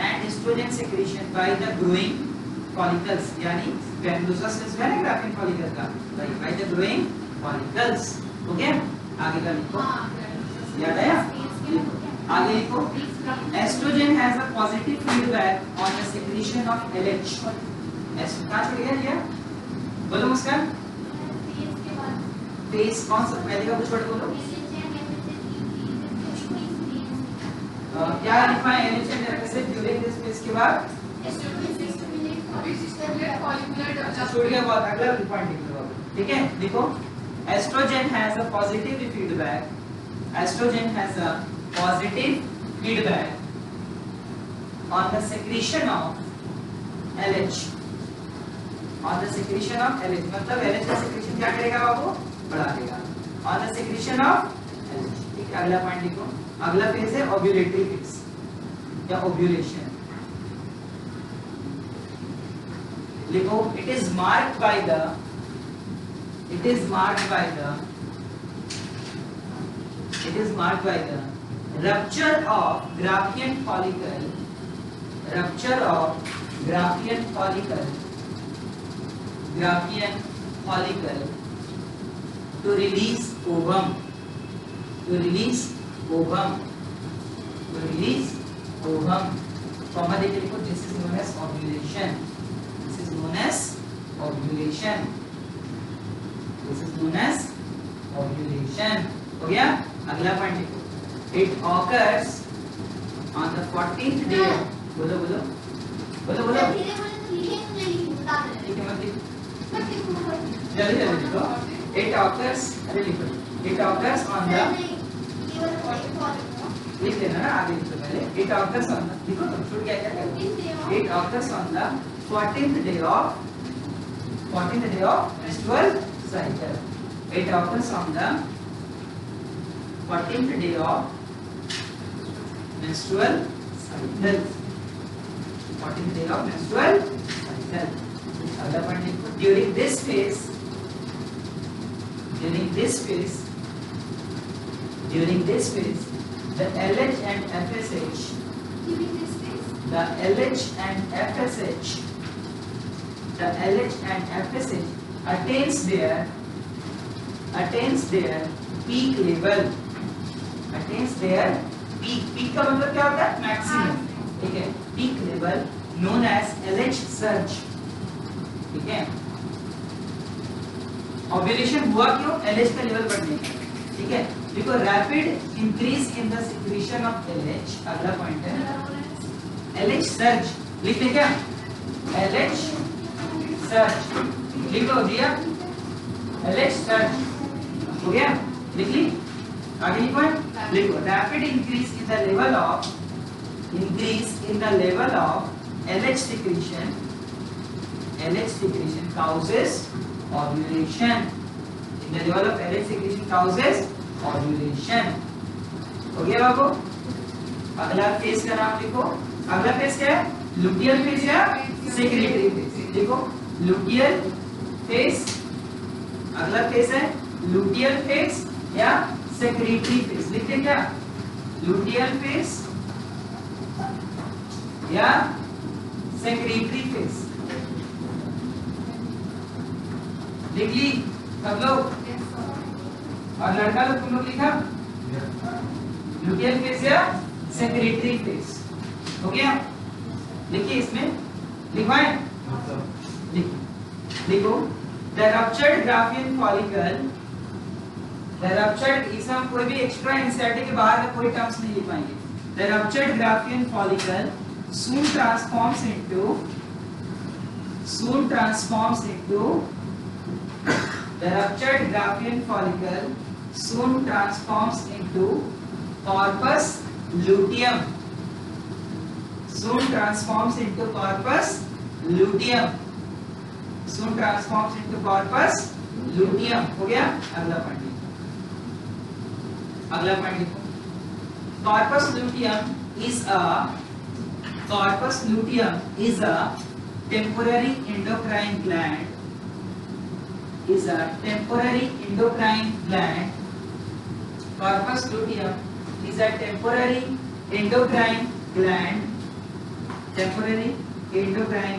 S1: and estrogen secretion by the growing follicles, यानी दूसरा सेल्स है ना ग्राफिन फॉलिकल का, by the growing follicles. Okay, आगे का लिखो, याद आया? आगे लिखो, estrogen has a positive feedback on the secretion of LH. कहां छूट गया ये? बोलो मुस्कान. फेस कौन सा पहले का कुछ वर्ड बोलो. क्या लिखा है LH and FSH during this phase के बाद? छूट गया बहुत, अगला पॉइंट लिख लो. ठीक है, देखो, estrogen has a positive feedback, estrogen has a positive feedback on the secretion of LH, on the secretion of LH, मतलब LH का secretion क्या करेगा बाबू? बढ़ा देगा. on the secretion of LH. ठीक है, अगला पॉइंट लिखो. अगला फेज है ओव्यूलेटरी फेज या ओव्यूलेशन. लिखो, it is marked by the rupture of Graafian follicle, rupture of Graafian follicle, Graafian follicle to release ovum, to release ovum, to release ovum. Comma देके लिखो, this is known as ovulation, this is known as ovulation, this is known as ovulation. हो गया? अगला point लिखो, it occurs on the 14th day. बोलो बोलो बोलो बोलो. ठीक है, मत लिखो, जल्दी जल्दी लिखो. it occurs, अरे लिखो, it occurs on the, लिख देना ना, आगे लिखो पहले. it occurs on the, लिखो तुम, छूट गया क्या? it occurs on the 14th day of menstrual cycle. it occurs on the 14th day of menstrual cycle, 14th day of menstrual cycle. अगला पॉइंट लिखो, during this phase the LH and FSH, attains their peak level, peak का मतलब क्या होता है? Maximum. ठीक है, peak level known as LH surge. ठीक है, ओव्यूलेशन हुआ क्यों? LH का लेवल बढ़ने का. ठीक है, देखो, rapid increase in the secretion of LH. अगला पॉइंट है LH सर्ज. लिख ले क्या? LH सर्ज लिख लो दिया. LH सर्ज हो गया, लिख ली. आगे लिखो, लिखो, rapid increase in the level of LH secretion causes ovulation. In the level of LH secretion causes ovulation. हो गया बाबू? अगला फेज का नाम लिखो. अगला फेज क्या है? लुटियल फेज या सेक्रेटरी फेज. लिखो, लुटियल फेज. अगला फेज है लुटियल फेज या सेक्रेटरी फेज. लिखते क्या? लुटियल फेज या सेक्रेटरी फेज. लिख ली सब लोग? और लड़का लोग, तुम लोग लिखा? लुटियल फेज या सेक्रेटरी फेज. हो गया? लिखिए, इसमें लिखवाएं. लिखो, the ruptured Graafian follicle, the ruptured, इसमें कोई भी एक्स्ट्रा एनसीईआरटी के बाहर का कोई टर्म्स नहीं लिख पाएंगे. The ruptured Graafian follicle soon transforms into the ruptured Graafian follicle soon transforms into corpus luteum soon transforms into corpus luteum soon transforms into corpus luteum हो गया। अगला पॉइंट देखो corpus luteum is a temporary endocrine gland corpus luteum is a temporary endocrine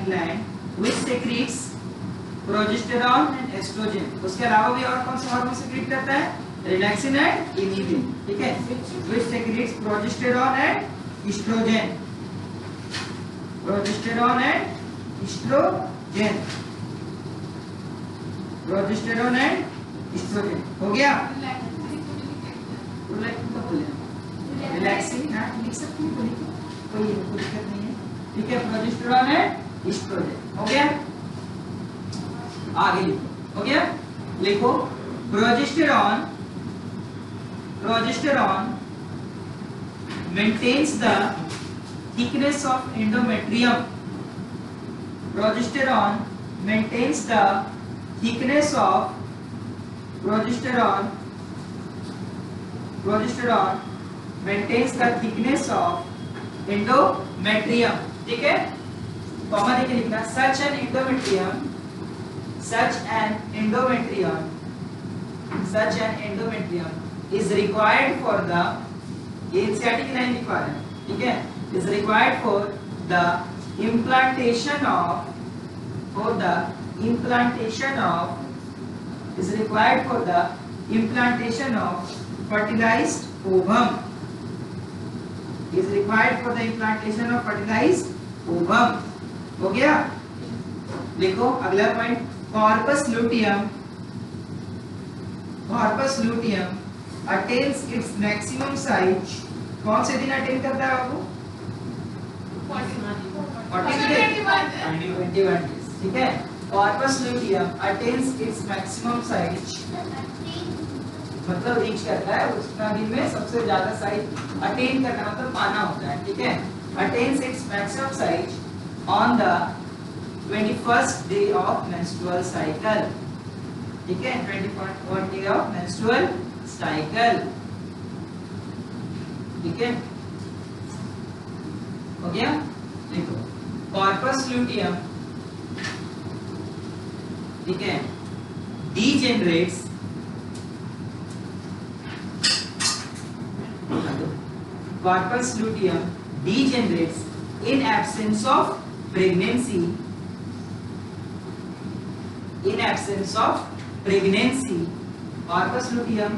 S1: gland which secretes progesterone and estrogen. उसके अलावा भी और कौन से हार्मोन सीक्रेट करता है? रिलैक्सिन एंड इनिबिन, ठीक है, which secretes progesterone and estrogen progesterone and estrogen हो गया। रिलैक्सिन लिख सकते हैं, कोई दिक्कत नहीं है, ठीक है, प्रोजेस्टेरॉन एंड एस्ट्रोजन हो गया। आगे लिखो, हो गया, लिखो progesterone maintains the thickness of endometrium progesterone maintains the thickness of endometrium, ठीक है, कॉमा देके लिखना such an endometrium is required for the NCERT की लाइन लिखवा रहे हैं, ठीक है, is required for the implantation of fertilized ovum हो गया। लिखो अगला point corpus luteum attains its maximum size कौन से दिन अटेन करता है बाबू? 21 days, ठीक है। corpus luteum attains its maximum size मतलब रीच करता है, उसका दिन में सबसे ज्यादा साइज अटेन करना मतलब पाना होता है, ठीक है। attains its maximum size on the 21st day of menstrual cycle, ठीक है, 21st day of menstrual cycle, ठीक है, हो गया। देखो corpus luteum, ठीक है, degenerates in absence of pregnancy corpus luteum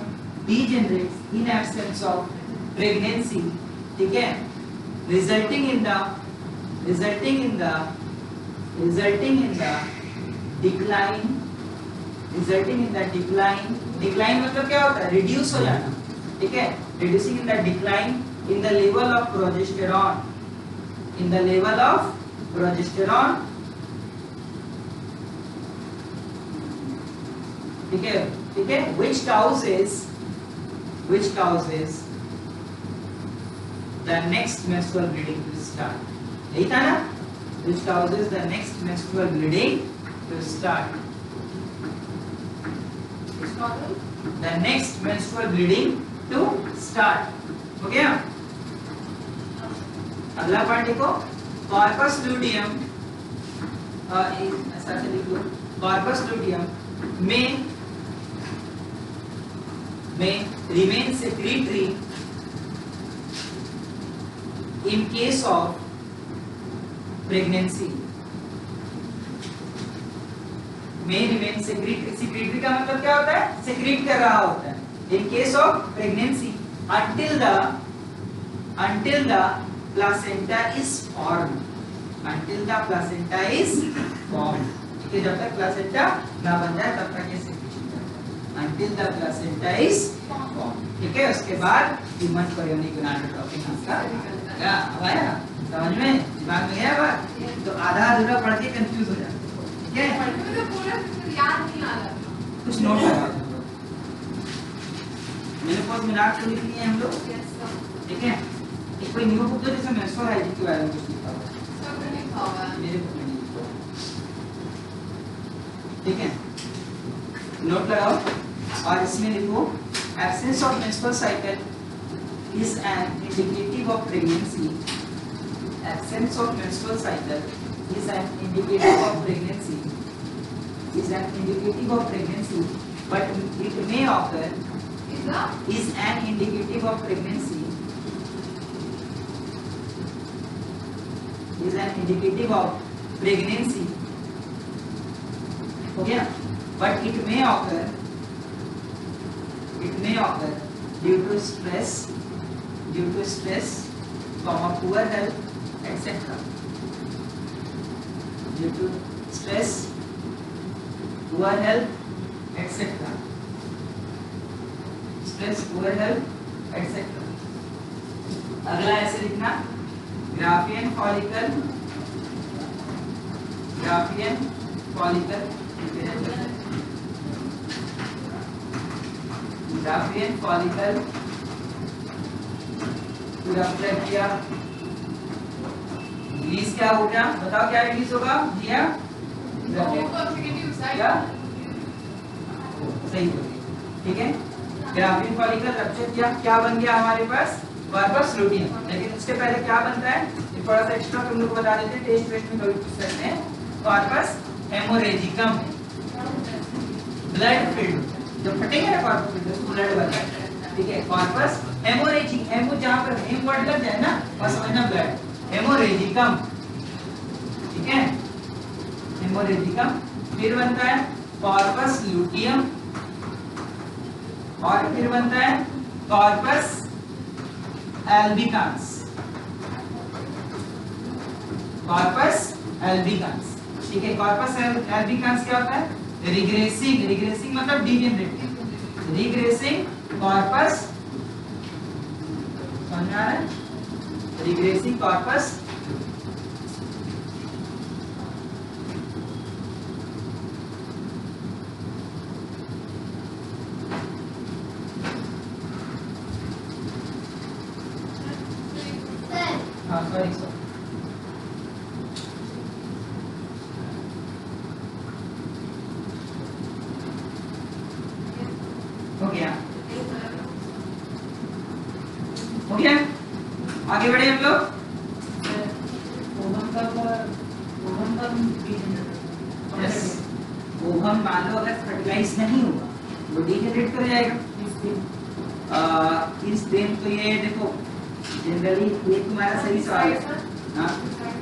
S1: degenerates in absence of pregnancy, ठीक है, resulting in the decline मतलब क्या होता है? रिड्यूस हो जाना, ठीक है, reducing in the decline in the level of progesterone ठीक है, which causes the next menstrual bleeding to start, यही था ना, which causes the next menstrual bleeding to start, the next menstrual bleeding to start हो गया। अगला point देखो corpus luteum ऐसा लिख लो, corpus luteum may remain secretory in case of pregnancy, may remain secretory का मतलब क्या होता है? secrete कर रहा होता है in case of pregnancy until the placenta is formed, ठीक है, जब तक प्लासेंटा ना बन जाए तब तक ये secretion करता है, until the placenta is formed, ठीक है। उसके बाद ह्यूमन कोरियोनिक गोनाडोट्रोपिक का क्या आया समझ में, दिमाग में गया बात? तो आधा अधूरा पढ़ के कंफ्यूज हो जाते, ठीक है,
S2: याद नहीं आ रहा,
S1: कुछ नोट लगा मेरे पास मिलाप तो लिखनी है हम लोग, ठीक है। एक कोई न्यू बुक दो जिसमें मेंस्ट्रुअल हाइजीन के बारे में कुछ लिखा हुआ है।
S2: सब लिखा हुआ है।
S1: मेरे बुक में नहीं लिखा हुआ। ठीक है, नोट लगाओ और इसमें लिखो absence of menstrual cycle is an indicative of pregnancy. Absence of menstrual cycle is an indicative of pregnancy. Is an indicative of pregnancy, but it may occur. Is an indicative of pregnancy. Is an indicative of pregnancy. हो गया? But it may occur. It may occur due to stress. Due to stress, poor health, etc. Due to stress, poor health, etc. Stress, poor health, etc. अगला ऐसे लिखना Graafian follicle, Graafian follicle, Graafian follicle rupture किया, release क्या हो गया? बताओ क्या release होगा? दिया क्या? सही हो गया। ठीक है, ग्राफियन फॉलिकल रप्चर किया, क्या बन गया हमारे पास? Corpus luteum. लेकिन उसके पहले क्या बनता है ये थोड़ा सा एक्स्ट्रा तुम लोग बता देते हैं, टेस्ट में कभी पूछ सकते हैं। कॉर्पस हेमोरेजिकम, ब्लड फिल्ड, जो फटेगा ना कॉर्पस फिल्ड ब्लड बनता है। ठीक है, कॉर्पस हेमोरेजिक, हेमो जहां पर हेम वर्ड लग जाए ना बस समझना ब्लड, हेमोरेजिकम। ठीक है, हेमोरेजिकम। फिर बनता है कॉर्पस लुटियम और फिर बनता है कॉर्पस एल्बिकांस, कॉर्पस एल्बिकांस। ठीक है, कॉर्पस एल्बिकांस क्या होता है? रिग्रेसिंग, रिग्रेसिंग मतलब डीजेनरेटिंग, रिग्रेसिंग कॉर्पस, समझ आ रहा है? रिग्रेसिंग कॉर्पस सॉरी हो गया, हो गया। आगे बढ़े हम लोग। ओवम मान लो अगर फर्टिलाइज नहीं होगा वो डीजेनरेट कर जाएगा इस दिन। तो ये देखो जनरली ये तुम्हारा सही सवाल है। हाँ,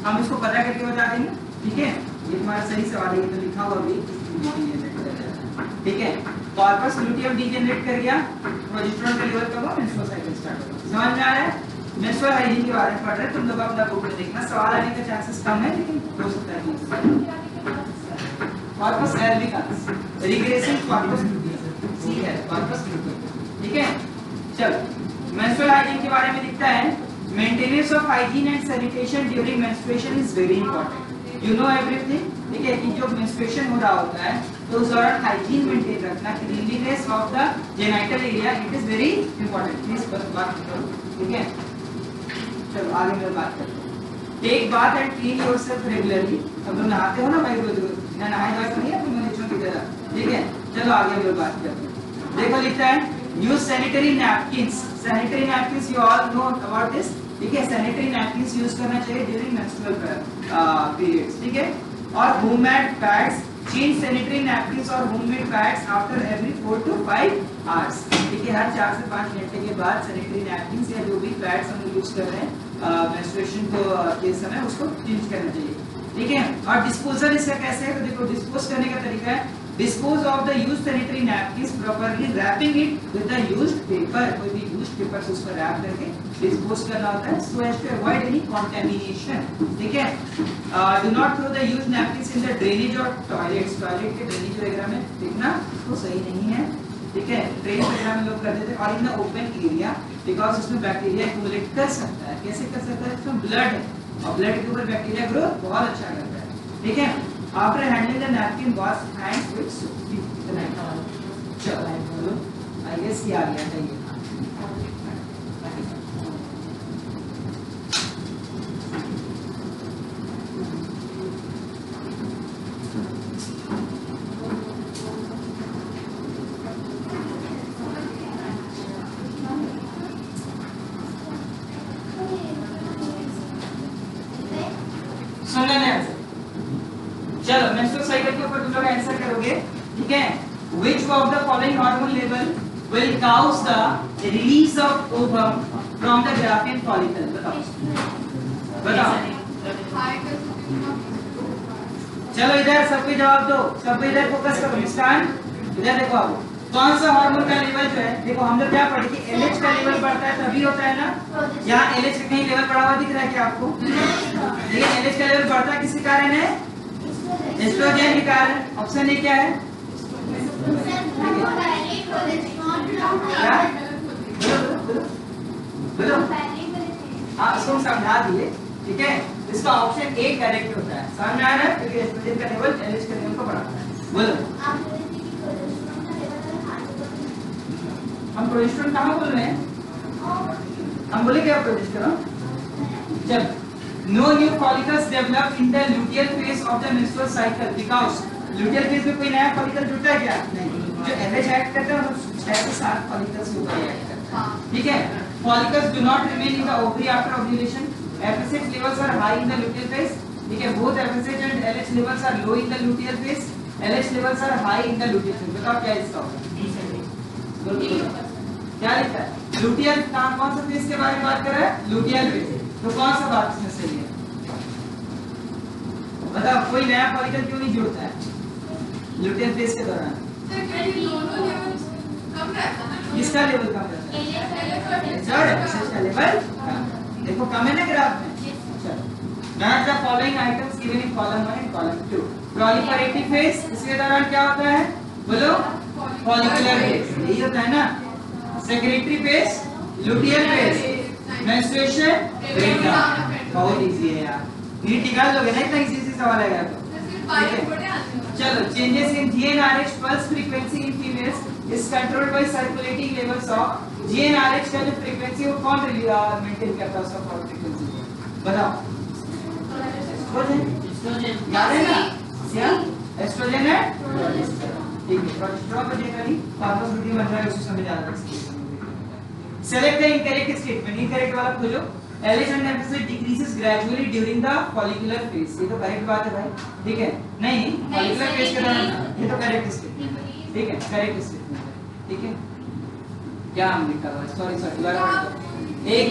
S1: हम इसको पता करके बता देंगे। ठीक है, ये तुम्हारा सही सवाल है, ये तो लिखा हुआ भी। ठीक है, कॉर्पस लुटियम डीजेनरेट कर गया, प्रोजेस्टेरोन का लेवल कम हो, मेंस्ट्रुअल साइकिल स्टार्ट होगा। समझ में आ रहा है? मेंस्ट्रुअल हाइजीन के बारे में पढ़ रहे हैं तुम लोग, अपना बुक में देखना, सवाल आने का चांसेस कम है लेकिन हो सकता है। कॉर्पस एल्बिकांस, रिग्रेसिंग कॉर्पस लुटियम, सी है कॉर्पस लुटियम। ठीक है, चलो मेंस्ट्रुअल हाइजीन के बारे में लिखता है maintenance of hygiene and sanitation during menstruation is very important. You know everything. ठीक है, कि जो मेंस्ट्रुएशन हो रहा होता है तो उस दौरान हाइजीन मेंटेन रखना, cleanliness of the genital area, it is very important. Please बस बात करो। ठीक है, चलो आगे मैं बात करते हैं। Take bath and clean yourself regularly. अब तुम नहाते हो ना भाई रोज रोज, ना नहाए बात नहीं है तुम मनुष्यों की तरह। ठीक है, चलो आगे हम लोग बात करते हैं। देखो लिखता है use sanitary napkins. Sanitary napkins you all know about this. ठीक है, सैनिटरी नैपकिंस यूज करना चाहिए ड्यूरिंग मेंस्ट्रुअल पीरियड्स। ठीक है, और homemade pads, change sanitary napkins और homemade pads after every 4 to 5 hours. ठीक है, हर 4 से 5 घंटे के बाद सैनिटरी नैपकिंस या जो भी पैड्स हम यूज कर रहे हैं मेंस्ट्रुएशन को के समय उसको चेंज करना चाहिए। ठीक है, और डिस्पोजल इसका कैसे है? तो देखो डिस्पोज करने का तरीका है dispose of the used sanitary napkins properly, wrapping it with the used paper। कोई भी used paper से उसको रैप करके डिस्पोज करना होता है so as to avoid any contamination। ठीक है, do not throw the used napkins in the drainage or toilets। Toilet के ड्रेनेज वगैरह में फेंकना तो सही नहीं है। ठीक है, ड्रेन वगैरह में लोग कर देते हैं। और in the open area because उसमें बैक्टीरिया एक्यूमुलेट कर सकता है। कैसे कर सकता है? इसमें ब्लड है और ब्लड के ऊपर बैक्टीरिया ग्रोथ बहुत अच्छा करता है। ठीक है, after handling the napkin wash hands with soap। चलो आई गेस ये आ गया था ये। Which of the following hormone level will cause the release of ovum from the Graafian follicle? बताओ बताओ। चलो इधर सबको जवाब दो, सबको इधर फोकस करो। मुस्कान इधर देखो, आप कौन सा हार्मोन का लेवल जो है, देखो हम लोग क्या पढ़े कि LH का लेवल बढ़ता है तभी होता है ना। यहाँ LH का कहीं लेवल बढ़ा हुआ दिख रहा है क्या आपको? लेकिन LH का लेवल बढ़ता किसके कारण है? एस्ट्रोजन के कारण। ऑप्शन ए क्या है? बोलो हाँ, इसको समझा दिए, ठीक है। इसका ऑप्शन ए करेक्ट होता है। समझ में आ रहा है? क्योंकि एस्ट्रोजन का लेवल LH के लेवल को बढ़ाता है। बोलो हम प्रोजेस्टेरोन कहाँ बोल रहे हैं? हम बोले क्या प्रोजेस्टेरोन? जब no new follicles develop in the luteal phase of the menstrual cycle because luteal phase में कोई नया follicle जुड़ता है क्या? नहीं। जो LH एक्ट करता है वो 6 से 7 follicles के ऊपर एक्ट करता है, ठीक है। Follicles do not remain in the ovary after ovulation. FSH levels are high in the luteal phase, ठीक है। Both FSH and LH levels are low in the luteal phase. LH levels are high in the luteal phase. बताओ क्या इसका होगा? क्या लिखा है? Luteal कौन सा फेज के बारे में बात कर रहा है? Luteal phase. तो कौन सा बात इसमें सही है? बताओ कोई नया फॉलिकल क्यों नहीं जुड़ता है लुटियल फेज के दौरान? किसका लेवल कम रहता है? FSH का लेवल देखो कम है ना ग्राफ में। Match the following items given in column 1 and column 2। Proliferative phase, इसके दौरान क्या होता है? बोलो फॉलिकुलर फेज, यही होता है ना। Secretary phase, luteal phase, menstruation, breakdown. बहुत इजी है यार, नीट निकाल लोगे ना, इतना इजी सवाल आएगा तो। चलो changes in GnRH pulse frequency in females is controlled by circulating levels of GnRH का जो फ्रीक्वेंसी वो कौन मेंटेन करता है उसका फ्रीक्वेंसी? बताओ। एस्ट्रोजन याद है ना? क्या एस्ट्रोजन है? ठीक है। प्रोजेस्टेरोन को देखा नहीं, फार्मस वीडियो बन रहा है उसी समय याद रखिए। Select the incorrect statement. Incorrect वाला खोलो। LH and FSH decreases gradually during the follicular phase। ये तो करेक्ट बात है भाई, ठीक है। नहीं follicular phase के दौरान, ये तो करेक्ट स्टेटमेंट है, ठीक है। करेक्ट स्टेटमेंट है, ठीक है। क्या हम लिखा हुआ है? सॉरी दोबारा पढ़ दो। एक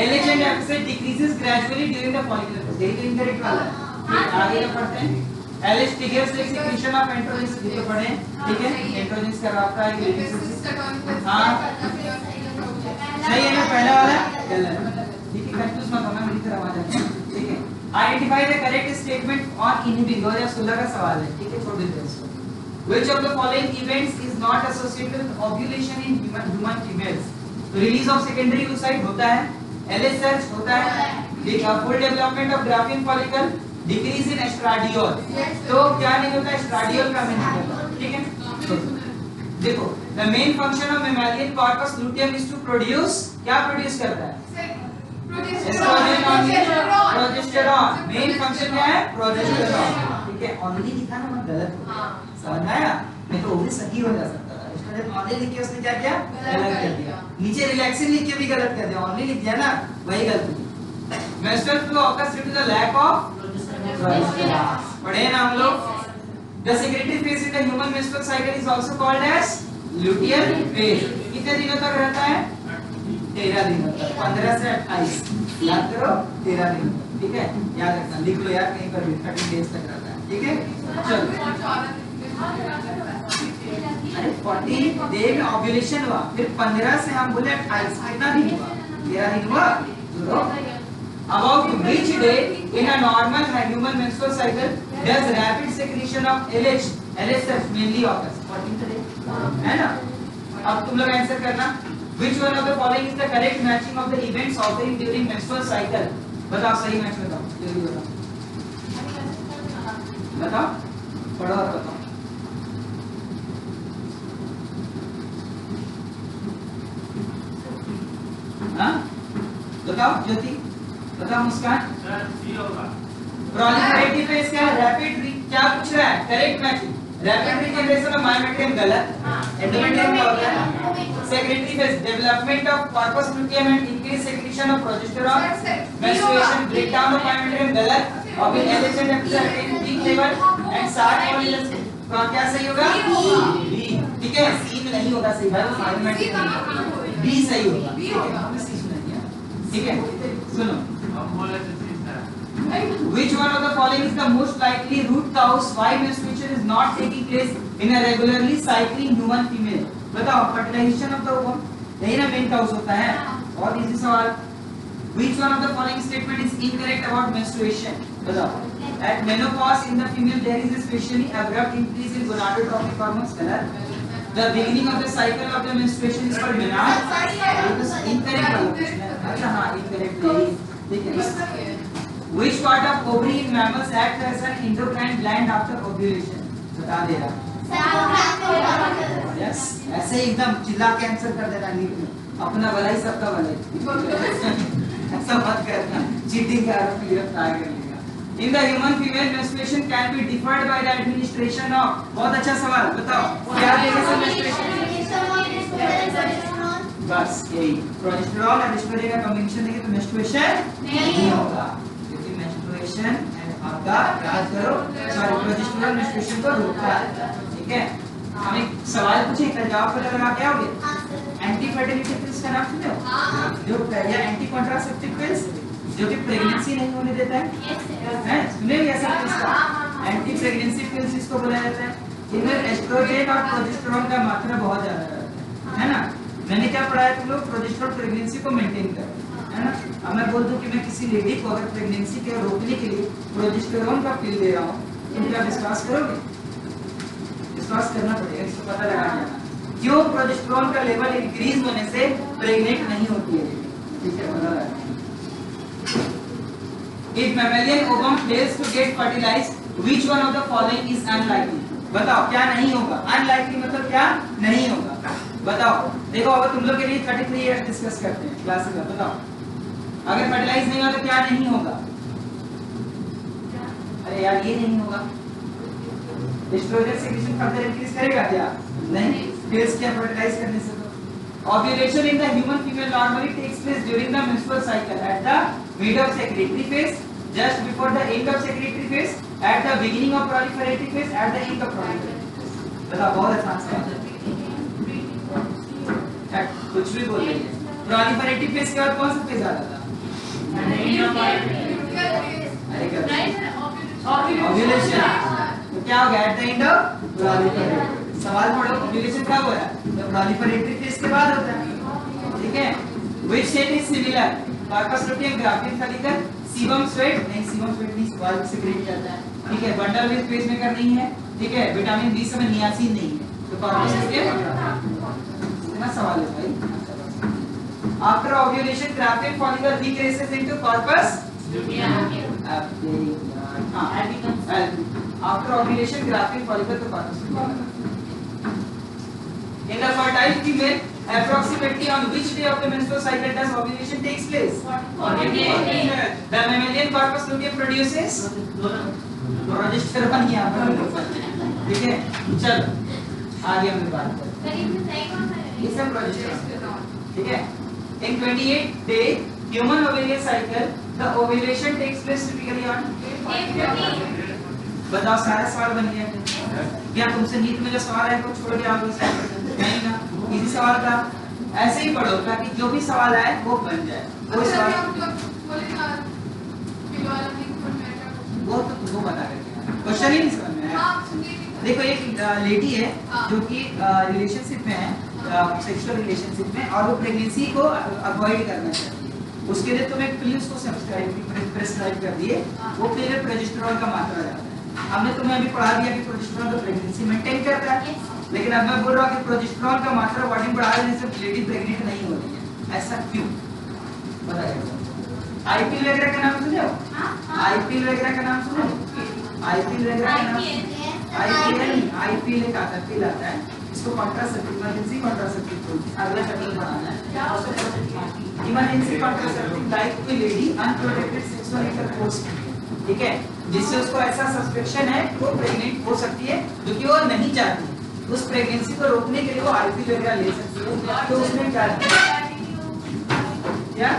S1: LH and FSH decreases gradually during the follicular phase, यही तो इनकरेक्ट वाला है। आगे क्या पढ़ते हैं? LH triggers the secretion of androgens, ये तो पढ़े, ठीक है। एंड्रोजेंस करवाता है हाँ सही है ना पहला वाला? गलत, ठीक है। कंफ्यूज मत होना, मेरी तरह आ जाना, ठीक है। Identify the correct statement on inhibit, 2016 का सवाल है, ठीक है। छोड़ देते हैं इसको। Which of the following events is not associated with ovulation in human females? Release of secondary oocyte होता है, LH surge होता है, full development of Graafian follicle, decrease in estradiol। तो क्या नहीं होता? एस्ट्राडियोल का नहीं होता, ठीक है। देखो the main function of mammalian corpus luteum is to produce, क्या प्रोड्यूस करता है? एस्ट्रोजन और प्रोजेस्टेरोन। मेन फंक्शन क्या है? प्रोजेस्टेरोन, ठीक है। ऑलरेडी लिखा ना, मत गलत हो, समझ आया? नहीं तो वो भी सही हो जा सकता था। एस्ट्रोजन ऑनली लिख के उसने क्या किया? गलत कर दिया। नीचे रिलैक्सिन लिख के भी गलत कर दिया, ऑनली लिख दिया ना, वही गलती। menstrual flow occurs due to the lack of progesterone, पढ़े ना हम लोग। The secretory phase in the human menstrual cycle is also called as luteal phase। कितने दिनों तक रहता है? 13 दिनों तक, 15 से 28। याद करो 13 दिन, ठीक है। याद रखना, लिख लो यार कहीं पर भी, 30 डेज तक रहता है, ठीक है। चलो अरे 40 डे में ओव्यूलेशन हुआ, फिर 15 से हम बोले 28, कितना दिन हुआ? 13 दिन हुआ। About which day in a normal human menstrual cycle does rapid secretion of LH mainly occurs? 14th day, है ना? अब तुम लोग आंसर करना। Which one of the following is the correct matching of the events occurring during menstrual cycle? बताओ सही match बताओ, जल्दी बताओ, बताओ, पढ़ो और बताओ। हाँ बताओ ज्योति, बताओ मुस्कान। प्रोलिफरेटिव फेज क्या है? रैपिड क्या पूछ रहा है? Correct matching. Rapid regeneration of myometrium गलत, एंडोमेट्रियम क्या होता है? Secretary phase development of corpus luteum and increase secretion of progesterone, menstruation breakdown of myometrium गलत, और फिर LH and FSH in peak level and 60 follicles, तो क्या सही होगा? बी। होगा सही बात,
S2: सी कहाँ होगा?
S1: बी सही होगा।
S2: बी होगा।
S1: हमने सी सुना दिया, ठीक है। सुनो, which one of the following is the most likely root cause why menstruation is not taking place in a regularly cycling human female? बताओ, fertilization of the ovum, यही ना मेन काउस होता है। और इजी सवाल, which one of the following statement is incorrect about menstruation? बताओ, at menopause in the female there is especially abrupt increase in gonadotropic hormones, correct? The beginning of the cycle of the menstruation is called menarche, incorrect वाला question है। अच्छा हाँ, incorrect नहीं, ठीक है। Which part of ovary in mammals acts as an endocrine gland after ovulation? बता दे रहा। Yes, ऐसे ही एकदम चिल्ला के आंसर कर देना नीट में, अपना भला ही सबका भला ही। ऐसा मत करना, चीटिंग का आरोप गिरफ्तार कर लेगा। In the human female menstruation can be deferred by the administration of, बहुत अच्छा सवाल, बताओ क्या देगा से menstruation? बस यही, प्रोजेस्टेरॉन और एस्ट्रोजन का कॉम्बिनेशन देंगे तो menstruation नहीं होगा, क्योंकि menstruation आपका याद करो, सॉरी प्रोजेस्टेरॉन menstruation को रोकता है, ठीक है। हम एक सवाल पूछे, इसका जवाब पता लगा क्या होगा? एंटी फर्टिलिटी पिल्स का नाम सुने हो? जो या एंटी कॉन्ट्रासेप्टिव पिल्स जो कि प्रेगनेंसी नहीं होने देता है, सुने भी ऐसा पिल्स का? एंटी प्रेगनेंसी पिल्स इसको बोला जाता है। इनमें एस्ट्रोजन और प्रोजेस्टेरॉन का मात्रा बहुत ज्यादा रहता है ना। मैंने क्या पढ़ा है, तुम लोग प्रोजेस्टेरॉन प्रेगनेंसी को मेंटेन करो, है ना। अब मैं बोल दूं कि मैं किसी लेडी को अगर प्रेगनेंसी के रोकने के लिए प्रोजेस्टेरॉन का पिल दे रहा हूँ, तो क्या विश्वास करोगे? विश्वास करना पड़ेगा, इसको पता लगाना है क्यों प्रोजेस्टेरॉन का लेवल इंक्रीज होने से प्रेग्नेंट नहीं होती है, ठीक है, पता लगाना। If mammalian ovum fails to get fertilized, which one of the following is unlikely? बताओ क्या नहीं होगा? Unlikely मतलब क्या नहीं होगा? बताओ, देखो अब तुम लोग के लिए 33 इयर्स डिस्कस करते हैं क्लास में, बताओ अगर फर्टिलाइज नहीं होगा तो क्या नहीं होगा? अरे यार ये नहीं होगा, एस्ट्रोजन सीक्रेशन फर्दर इंक्रीज करेगा क्या? नहीं, फेल्स क्या फर्टिलाइज करने से? तो ovulation in the human female normally takes place during the menstrual cycle at the mid of secretory phase, just before the end of secretory phase, at the beginning of proliferative phase, at the end of proliferative phase. बताओ, बहुत आसान सवाल है, कुछ भी बोल रही है। proliferative phase के बाद कौन सा फेज आता था? ovulation। तो क्या हो गया? at the end of proliferative। सवाल पढ़ो, ovulation कब हो रहा है? तो proliferative phase के बाद होता है, ठीक है। which state is similar? corpus luteum, graphene follicle, sebum sweat, नहीं sebum sweat नहीं, वाल्व सेक्रेट करता है, ठीक है। बंडल विद पेसमेकर नहीं है, ठीक है। विटामिन बी में नियासिन नहीं है, तो corpus luteum कितना सवाल है भाई। after ovulation graphene follicle decreases into corpus luteum, after ovulation graphene follicle to corpus luteum। In the fertile female, approximately on which day of the menstrual cycle does ovulation takes place? The mammalian corpus luteum produces progesterone, यहाँ पर ठीक है। चलो आगे हम बात करते हैं, ये सब progesterone, ठीक है। In 28 day human ovarian cycle, the ovulation takes place typically on? बताओ, सारा सवाल बन गया क्या? तुमसे नीट में जो सवाल है वो छोड़ के आओगे? नहीं ना, इजी सवाल था, ऐसे ही पढ़ो ताकि जो भी सवाल आए वो बन जाए। कोई सवाल वो तो तुमको बता देंगे, क्वेश्चन ही नहीं समझ में आया। देखो एक लेडी है जो कि रिलेशनशिप में है, सेक्सुअल रिलेशनशिप में, और वो प्रेगनेंसी को अवॉइड करना चाहती है। उसके लिए तुम एक पिल उसको प्रेस्क्राइब कर दिए, वो पिल प्रोजेस्टेरॉन का मात्रा ज्यादा है। हमने तुम्हें अभी पढ़ा दिया कि प्रोजेस्टेरॉन तो प्रेगनेंसी मेंटेन करता है, लेकिन अब मैं बोल रहा हूँ कि प्रोजेस्टेरॉन का मात्रा बॉडी में बढ़ा देने से लेडी प्रेग्नेंट नहीं हो रही है, ऐसा क्यों? बताइए। आईपीएल वगैरह का नाम सुने हो? आईपीएल वगैरह का नाम सुने हो? आईपीएल वगैरह का नाम? आईपीएल एक आता है, पिल आता है, इसको कॉन्ट्रासेप्टिव, इमरजेंसी कॉन्ट्रासेप्टिव बोलते हैं। अगला चैप्टर पढ़ाना है emergency contraceptive like to lady unprotected sexual intercourse, ठीक है, जिससे उसको ऐसा सस्पेक्शन है कि वो प्रेग्नेंट हो सकती है जो कि वो नहीं चाहती। उस प्रेगनेंसी को रोकने के लिए वो आईपीएल वगैरह ले सकती है, तो उसमें क्या क्या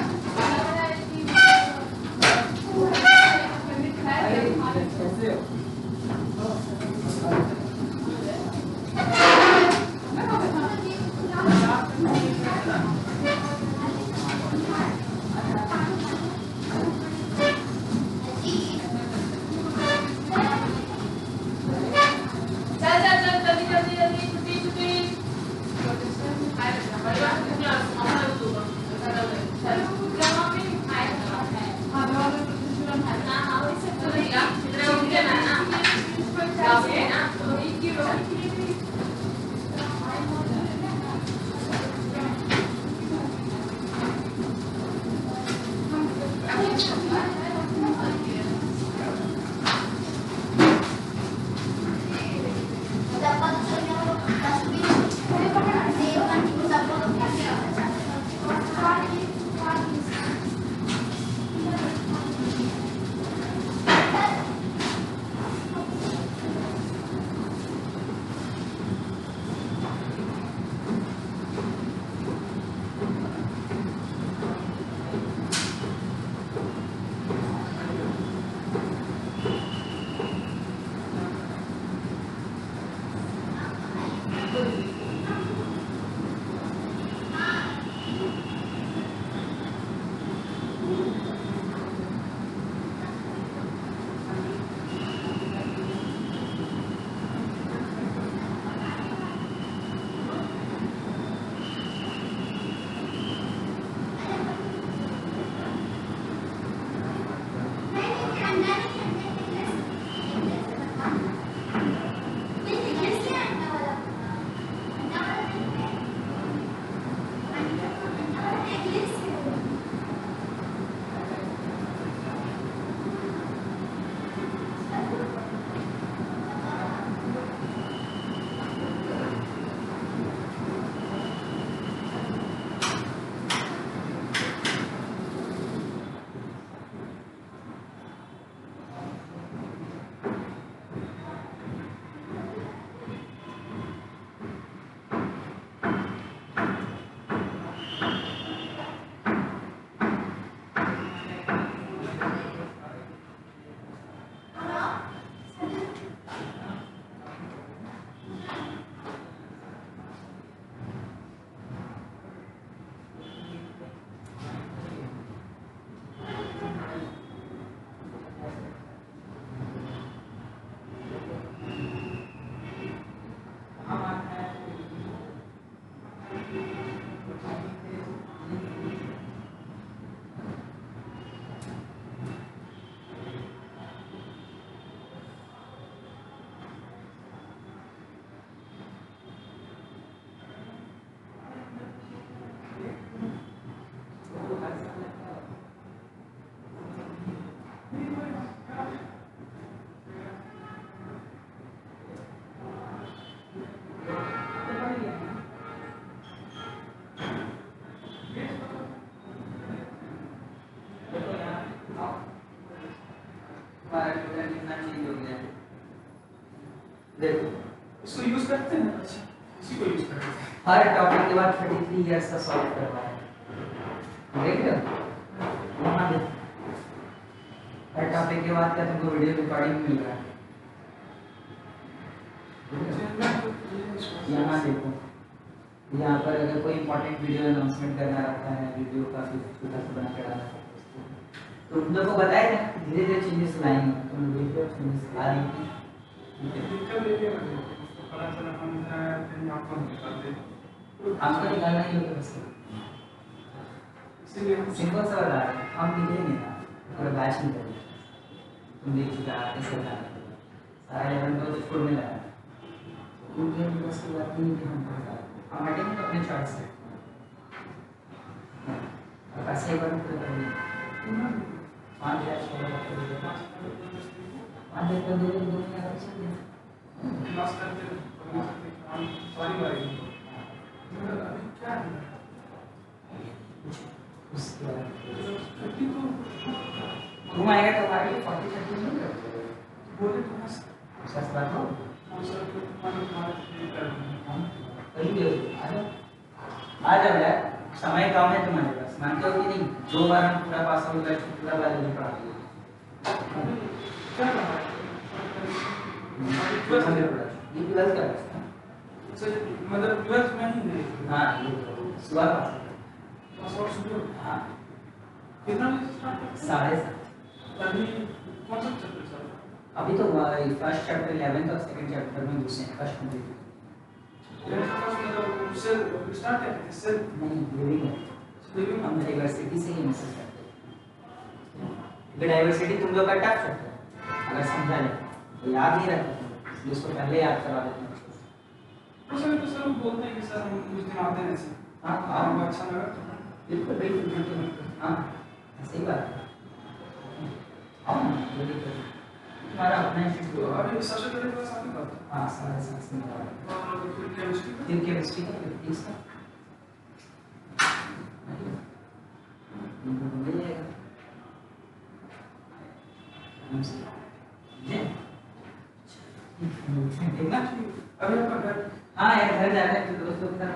S5: करते हैं, अच्छा इसी को यूज करते हैं।
S1: हर टॉपिक के बाद 33 इयर्स का सॉल्व करना है, देख रहे हो वहाँ देखो, हर टॉपिक के बाद क्या तुमको वीडियो रिकॉर्डिंग मिल रहा है, यहाँ देखो, यहाँ पर अगर कोई इंपॉर्टेंट वीडियो अनाउंसमेंट करना रहता है, वीडियो काफी छोटा सा बना के डालना है, तो तुम लोग को बताया था धीरे धीरे चेंजेस लाएंगे, तुम देखो चेंजेस आ रही हैं। आपको निकालना ही होगा बस, सिंपल सा बता रहे हैं, हम लिखेंगे ना पूरा बैच नहीं करेंगे, तुम देख चुका है कैसे बताना सारा 11 को तो छोड़ने लगा, क्योंकि बस की बात नहीं कि हम पढ़ा हम हटेंगे तो अपने चॉइस से, और ऐसे ही बार तो करेंगे 5 बैच वाला कर दे 5 बैच कर दे 2 महीने कर सकते हैं
S5: क्लास करते हैं सॉरी भाई अभी क्या है
S1: उसके बाद
S5: 30 तो
S1: तुम आएगा तो हमारे लिए 40 30 नहीं करते
S5: बोले तो बस
S1: सच बात हो
S5: सर को तुम्हारे
S1: कभी आ जाओ यार, समय कम है तुम्हारे पास, मानते हो कि नहीं, 2 बार हम पूरा पास आउट कर पूरा बायोलॉजी पढ़ा दिए,
S5: क्या करना है
S1: ये प्लस का है
S5: सर, मतलब 12th में ही है।
S1: हाँ ये सुबह पास
S5: पास आउट शुरू
S1: हाँ
S5: कितना बजे स्टार्ट है?
S1: 7:30
S5: अभी कौन सा चैप्टर सर?
S1: अभी तो फर्स्ट चैप्टर 11th और सेकंड चैप्टर में घुसे हैं, फर्स्ट कंप्लीट
S5: मतलब उससे स्टार्ट है इससे
S1: नहीं लिविंग है, हम डाइवर्सिटी से ही मैसेज करते हैं, डाइवर्सिटी तुम लोग का टफ चैप्टर है, अगर समझा जाए तो याद नहीं रहता तुम इसको पहले याद करवा देते हैं
S5: तो सर वो बोलते हैं कि सर हम कुछ दिन आते हैं ऐसे
S1: हाँ
S5: आपको अच्छा लगा तो
S1: बिल्कुल बिल्कुल हाँ सही बात है, आओ ना जल्दी करो, तुम्हारा अपना
S5: तो
S1: इंस्टीट्यूट
S5: अभी सबसे पहले क्लास आपकी बात
S1: हाँ 7:30 में
S5: और फिर केमिस्ट्री का
S1: फिर केमिस्ट्री का फिजिक्स का मिल जाएगा ठीक ना,
S5: अभी आपका घर
S1: हाँ यार घर जा रहे हैं तो दोस्तों के साथ